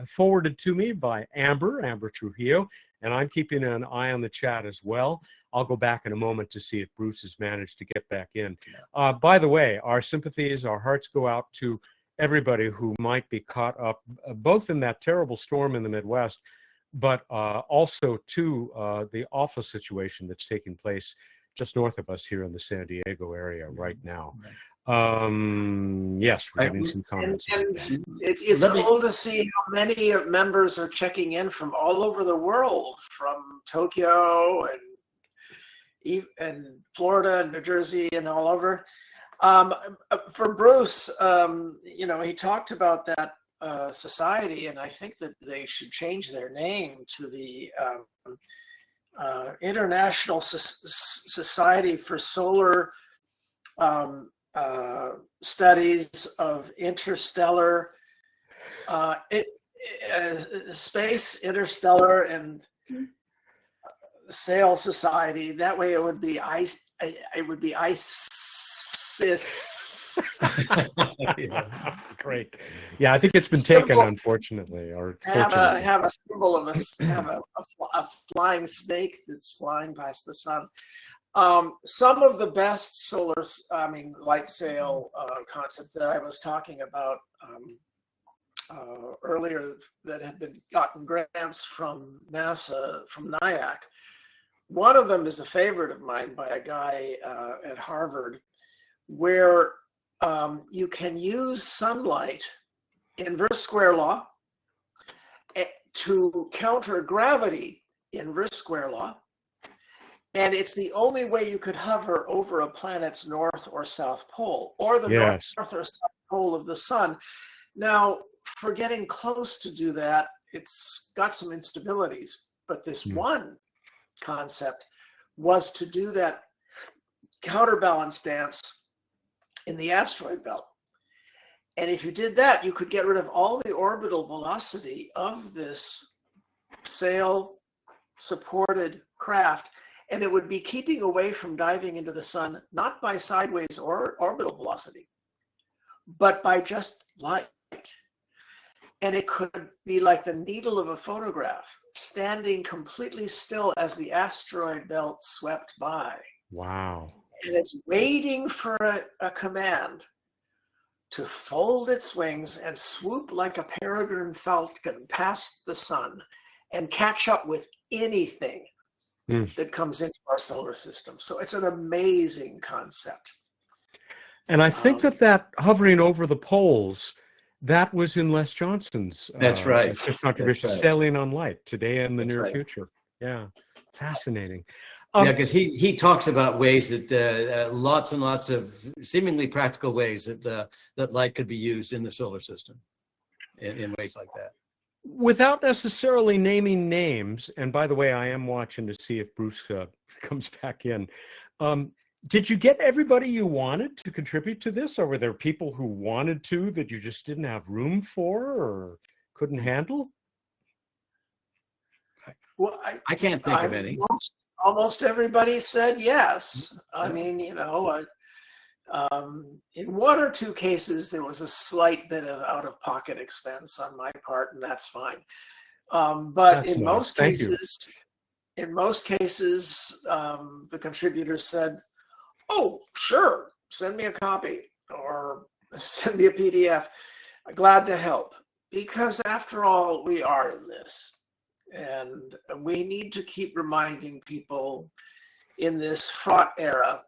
forwarded to me by Amber Trujillo, and I'm keeping an eye on the chat as well. I'll go back in a moment to see if Bruce has managed to get back in. By the way, our sympathies, our hearts go out to everybody who might be caught up both in that terrible storm in the Midwest, but also to the awful situation that's taking place just north of us here in the San Diego area right now. Yes, we're getting some comments. And it's cool to see how many members are checking in from all over the world, from Tokyo and Florida and New Jersey and all over. For Bruce, he talked about that society, and I think that they should change their name to the International Society for Solar Studies of Interstellar, Space, Interstellar, and Sail Society. That way, it would be ISIS. Great. Yeah, I think it's been taken, unfortunately, or have a symbol of a flying snake that's flying past the sun. Some of the best light sail concepts that I was talking about earlier that have been gotten grants from NASA, from NIAC. One of them is a favorite of mine by a guy at Harvard, where you can use sunlight, inverse square law, to counter gravity, inverse square law. And it's the only way you could hover over a planet's north or south pole, or the north or south pole of the sun. Now, for getting close to do that, it's got some instabilities. But this one concept was to do that counterbalance dance in the asteroid belt. And if you did that, you could get rid of all the orbital velocity of this sail-supported craft, and it would be keeping away from diving into the sun, not by sideways or orbital velocity, but by just light. And it could be like the needle of a photograph, standing completely still as the asteroid belt swept by. Wow. And it's waiting for a command to fold its wings and swoop like a peregrine falcon past the sun and catch up with anything that comes into our solar system. So it's an amazing concept. And I think that hovering over the poles, that was in Les Johnson's That's right. contribution, That's right. Sailing on Light, Today and the That's Near right. Future. Yeah, fascinating. Yeah, because he talks about ways that lots and lots of seemingly practical ways that light could be used in the solar system in ways like that. Without necessarily naming names, and by the way, I am watching to see if Bruce comes back in. Did you get everybody you wanted to contribute to this, or were there people who wanted to that you just didn't have room for or couldn't handle? Well, I can't think of any. Almost everybody said yes. I mean, in one or two cases, there was a slight bit of out-of-pocket expense on my part, and that's fine. But That's in nice. most Thank you. cases, the contributors said, "Oh, sure, send me a copy or send me a PDF. Glad to help." Because after all, we are in this. And we need to keep reminding people in this fraught era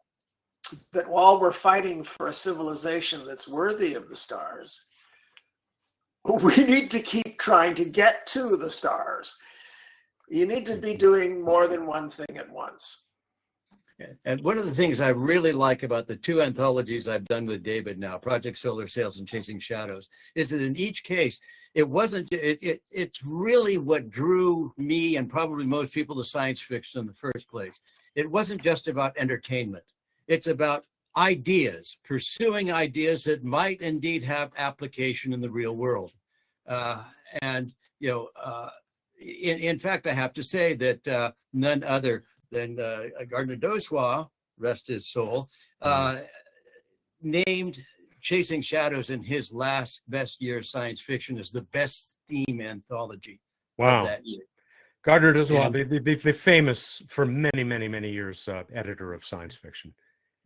that while we're fighting for a civilization that's worthy of the stars, we need to keep trying to get to the stars. You need to be doing more than one thing at once. And one of the things I really like about the two anthologies I've done with David now, Project Solar Sails and Chasing Shadows, is that in each case, it's really what drew me and probably most people to science fiction in the first place. It wasn't just about entertainment. It's about ideas, pursuing ideas that might indeed have application in the real world. In fact, I have to say that none other than Gardner Dozois, rest his soul, named Chasing Shadows in his last best year of science fiction as the best theme anthology of that year. Gardner Dozois, the famous for many, many, many years editor of science fiction.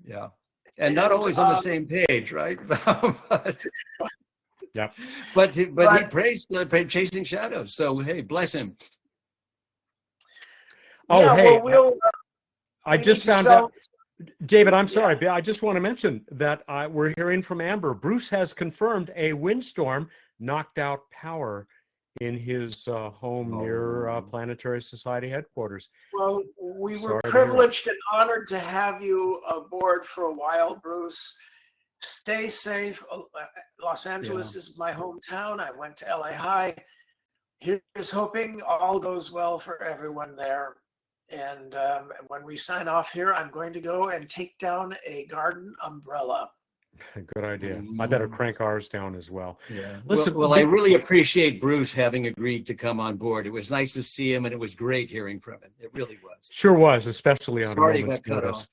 Yeah, and not always on the same page, right? Yeah. But he praised Chasing Shadows, so hey, bless him. Oh, yeah, hey, well, I just found out, David, I'm sorry, but I just want to mention that we're hearing from Amber. Bruce has confirmed a windstorm knocked out power in his home near Planetary Society headquarters. Well, we were Sorry to hear privileged and honored to have you aboard for a while, Bruce. Stay safe. Los Angeles is my hometown. I went to LA High. Here's hoping all goes well for everyone there. And when we sign off here, I'm going to go and take down a garden umbrella. Good idea. I better crank ours down as well. Yeah. Listen, well, I really appreciate Bruce having agreed to come on board. It was nice to see him, and it was great hearing from him. It really was. Sure was, especially on Sorry a moment's got cut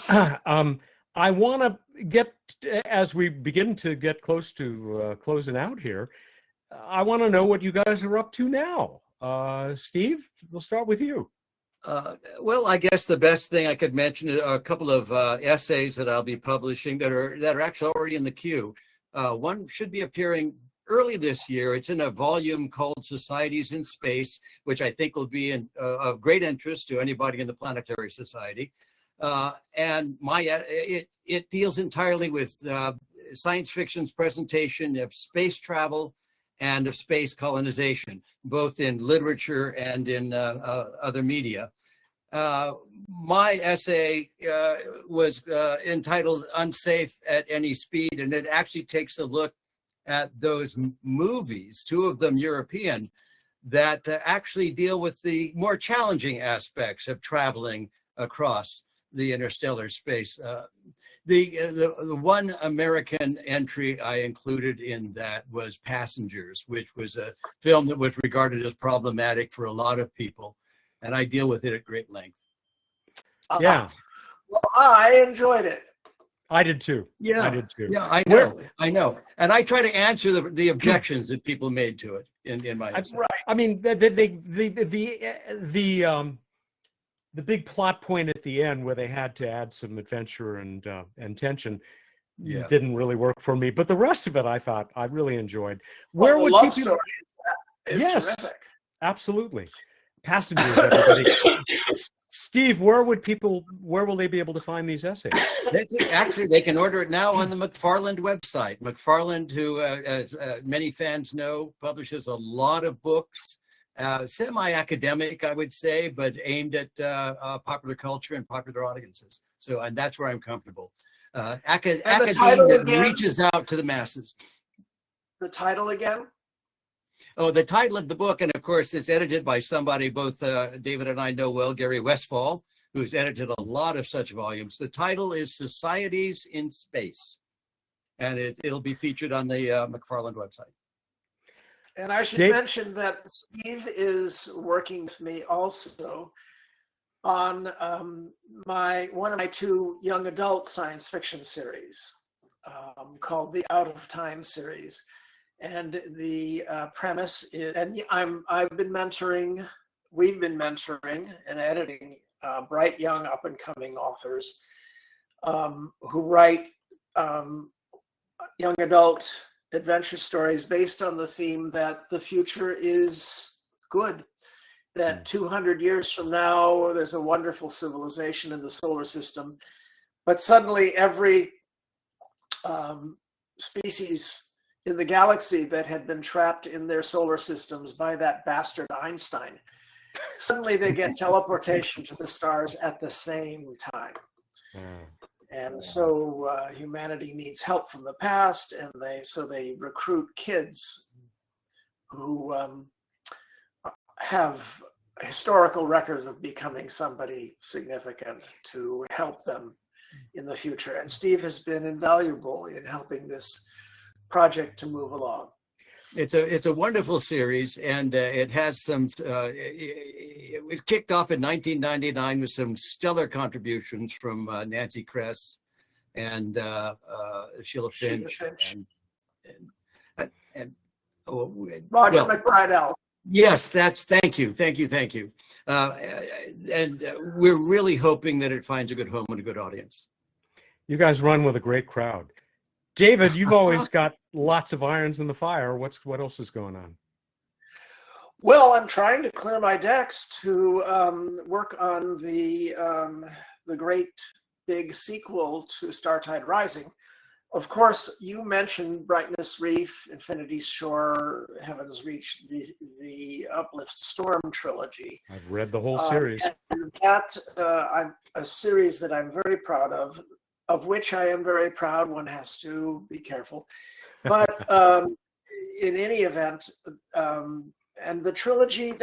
notice. I want to get, as we begin to get close to closing out here, I want to know what you guys are up to now. Steve, we'll start with you. Well, I guess the best thing I could mention are a couple of essays that I'll be publishing that are actually already in the queue. One should be appearing early this year. It's in a volume called Societies in Space, which I think will be of great interest to anybody in the Planetary Society. And it deals entirely with science fiction's presentation of space travel and of space colonization, both in literature and in other media. My essay was entitled Unsafe at Any Speed, and it actually takes a look at those movies, two of them European, that actually deal with the more challenging aspects of traveling across the interstellar space. The one American entry I included in that was Passengers, which was a film that was regarded as problematic for a lot of people, and I deal with it at great length. Yeah, Well, I enjoyed it. I did too. Yeah, I did too. Yeah, I know, and I try to answer the objections that people made to it in my essay. Right. I mean, the big plot point at the end where they had to add some adventure and tension didn't really work for me. But the rest of it, I thought I really enjoyed. Well, Where would love people? story is Yes. terrific. Absolutely. Passengers, everybody. Steve, where will they be able to find these essays? Actually, they can order it now on the McFarland website. McFarland, who, as many fans know, publishes a lot of books, semi-academic, I would say, but aimed at popular culture and popular audiences. So, and that's where I'm comfortable. Academia that reaches out to the masses. The title again? Oh, the title of the book, and of course, it's edited by somebody both David and I know well, Gary Westfall, who's edited a lot of such volumes. The title is Societies in Space, and it'll be featured on the McFarland website. And I should mention that Steve is working with me also on one of my two young adult science fiction series called the Out of Time series. And the premise is, and we've been mentoring and editing bright young up and coming authors who write young adult adventure stories based on the theme that the future is good, that 200 years from now there's a wonderful civilization in the solar system, but suddenly every species in the galaxy that had been trapped in their solar systems by that bastard Einstein, suddenly they get teleportation to the stars at the same time. And so humanity needs help from the past, and they recruit kids who have historical records of becoming somebody significant to help them in the future. And Steve has been invaluable in helping this project to move along. It's a wonderful series, and it has some. It was kicked off in 1999 with some stellar contributions from Nancy Kress and Sheila Finch, and Roger McBridell. Yes, thank you. And we're really hoping that it finds a good home and a good audience. You guys run with a great crowd. David, you've always got lots of irons in the fire. What else is going on? Well, I'm trying to clear my decks to work on the great big sequel to Startide Rising. Of course, you mentioned Brightness Reef, Infinity's Shore, Heaven's Reach, the Uplift Storm trilogy. I've read the whole series. And that a series that I'm very proud of which I am very proud. One has to be careful. But in any event, and that trilogy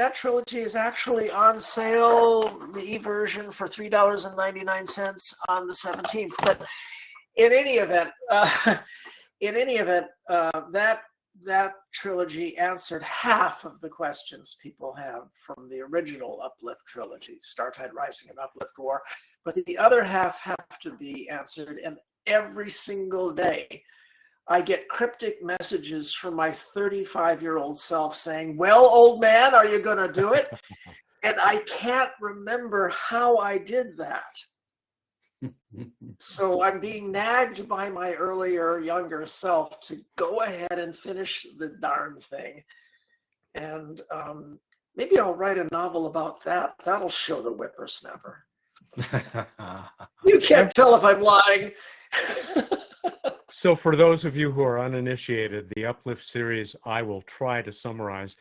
is actually on sale, the e-version for $3.99 on the 17th. But in any event, that trilogy answered half of the questions people have from the original Uplift trilogy, Startide Rising and Uplift War. But the other half have to be answered, and every single day I get cryptic messages from my 35-year-old self saying, "Well, old man, are you going to do it?" And I can't remember how I did that. So I'm being nagged by my earlier, younger self to go ahead and finish the darn thing. And maybe I'll write a novel about that. That'll show the whippersnapper. You can't tell if I'm lying. So for those of you who are uninitiated, the Uplift series, I will try to summarize,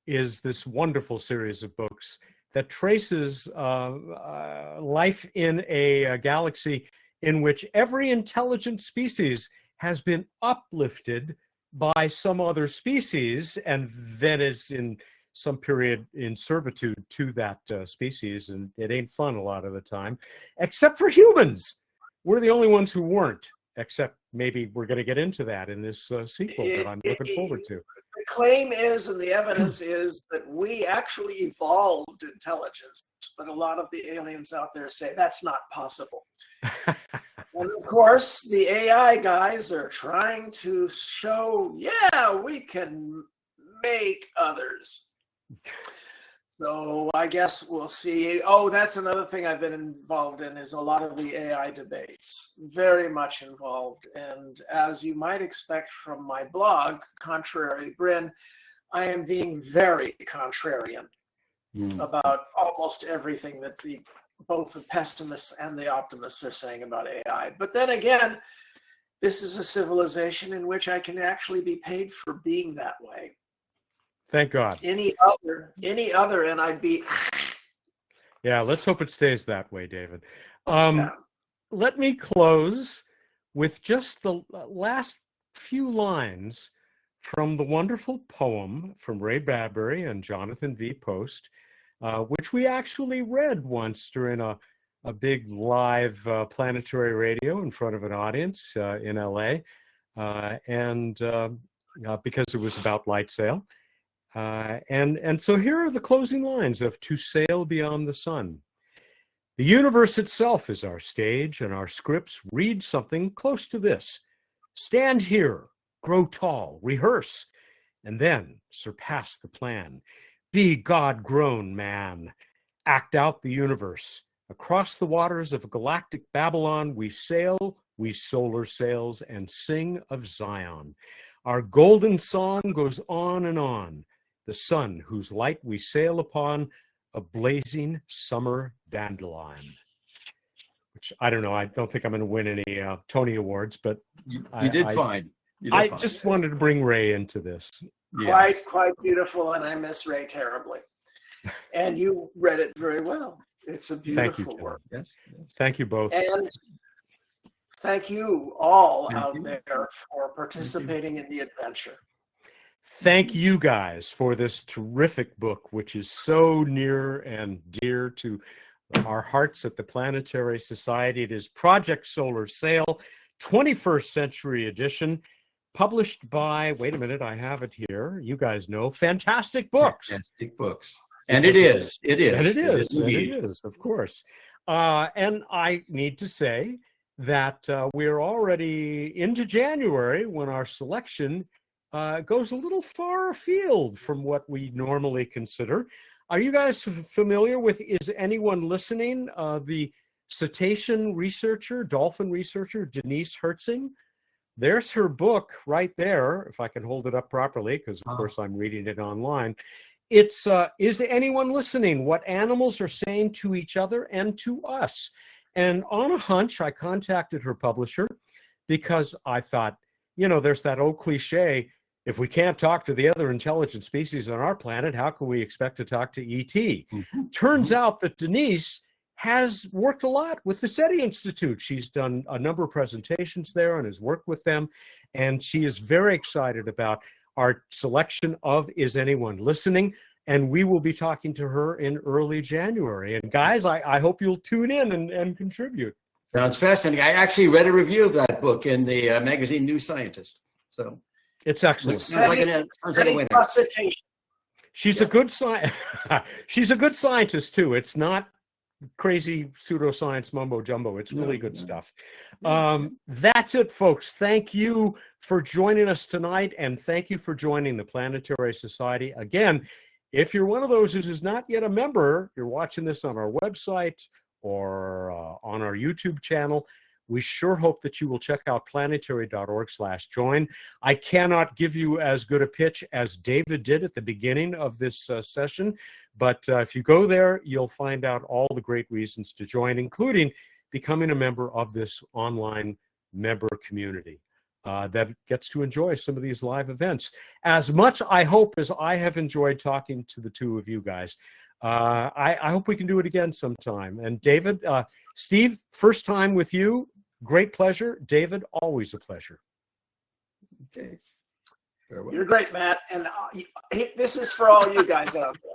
is this wonderful series of books that traces life in a galaxy in which every intelligent species has been uplifted by some other species, and then is in some period in servitude to that species, and it ain't fun a lot of the time, except for humans. We're the only ones who weren't, except maybe we're going to get into that in this sequel that I'm looking forward to. The claim is, and the evidence is, that we actually evolved intelligence, but a lot of the aliens out there say that's not possible. And of course, the AI guys are trying to show, yeah, we can make others. So I guess we'll see. Oh, that's another thing I've been involved in, is a lot of the AI debates. Very much involved. And as you might expect from my blog, Contrary Brin, I am being very contrarian about almost everything that both the pessimists and the optimists are saying about AI. But then again, this is a civilization in which I can actually be paid for being that way. Thank God. Any other, and I'd be. Yeah, let's hope it stays that way, David. Yeah. Let me close with just the last few lines from the wonderful poem from Ray Bradbury and Jonathan V. Post, which we actually read once during a big live planetary radio in front of an audience in LA, and because it was about Lightsail. And so here are the closing lines of To Sail Beyond the Sun. The universe itself is our stage, and our scripts read something close to this. Stand here, grow tall, rehearse, and then surpass the plan. Be God-grown man. Act out the universe. Across the waters of galactic Babylon, we sail, we solar sails, and sing of Zion. Our golden song goes on and on. The sun whose light we sail upon, a blazing summer dandelion. Which, I don't know, I don't think I'm going to win any Tony Awards, but You did fine. I just wanted to bring Ray into this. Quite beautiful, and I miss Ray terribly. And you read it very well. It's a beautiful work. Yes. Thank you both. And thank you all out there for participating in the adventure. Thank you guys for this terrific book, which is so near and dear to our hearts at the Planetary Society. It is Project Solar Sail, 21st Century Edition, published by, wait a minute, I have it here. You guys know, Fantastic Books. Fantastic Books. And it is. And it is, of course. And I need to say that we're already into January when our selection goes a little far afield from what we normally consider. Are you guys familiar with Is Anyone Listening? The cetacean researcher, dolphin researcher, Denise Hertzing. There's her book right there, if I can hold it up properly, because of course I'm reading it online. It's Is Anyone Listening? What Animals Are Saying to Each Other and to Us. And on a hunch, I contacted her publisher because I thought, you know, there's that old cliche, if we can't talk to the other intelligent species on our planet, how can we expect to talk to ET? Turns out that Denise has worked a lot with the SETI Institute. She's done a number of presentations there and has worked with them. And she is very excited about our selection of Is Anyone Listening? And we will be talking to her in early January. And guys, I hope you'll tune in and contribute. Sounds fascinating. I actually read a review of that book in the magazine New Scientist. So it's excellent. She's a good she's a good scientist too. It's not crazy pseudoscience mumbo jumbo. It's really good stuff. That's it, folks. Thank you for joining us tonight, and thank you for joining the Planetary Society. Again, if you're one of those who's not yet a member, you're watching this on our website or on our YouTube channel, we sure hope that you will check out planetary.org/join. I cannot give you as good a pitch as David did at the beginning of this session, but if you go there, you'll find out all the great reasons to join, including becoming a member of this online member community that gets to enjoy some of these live events. As much, I hope, as I have enjoyed talking to the two of you guys. I hope we can do it again sometime. And David, Steve, first time with you. Great pleasure. David, always a pleasure. Okay. Farewell. You're great, Matt. And this is for all you guys out there.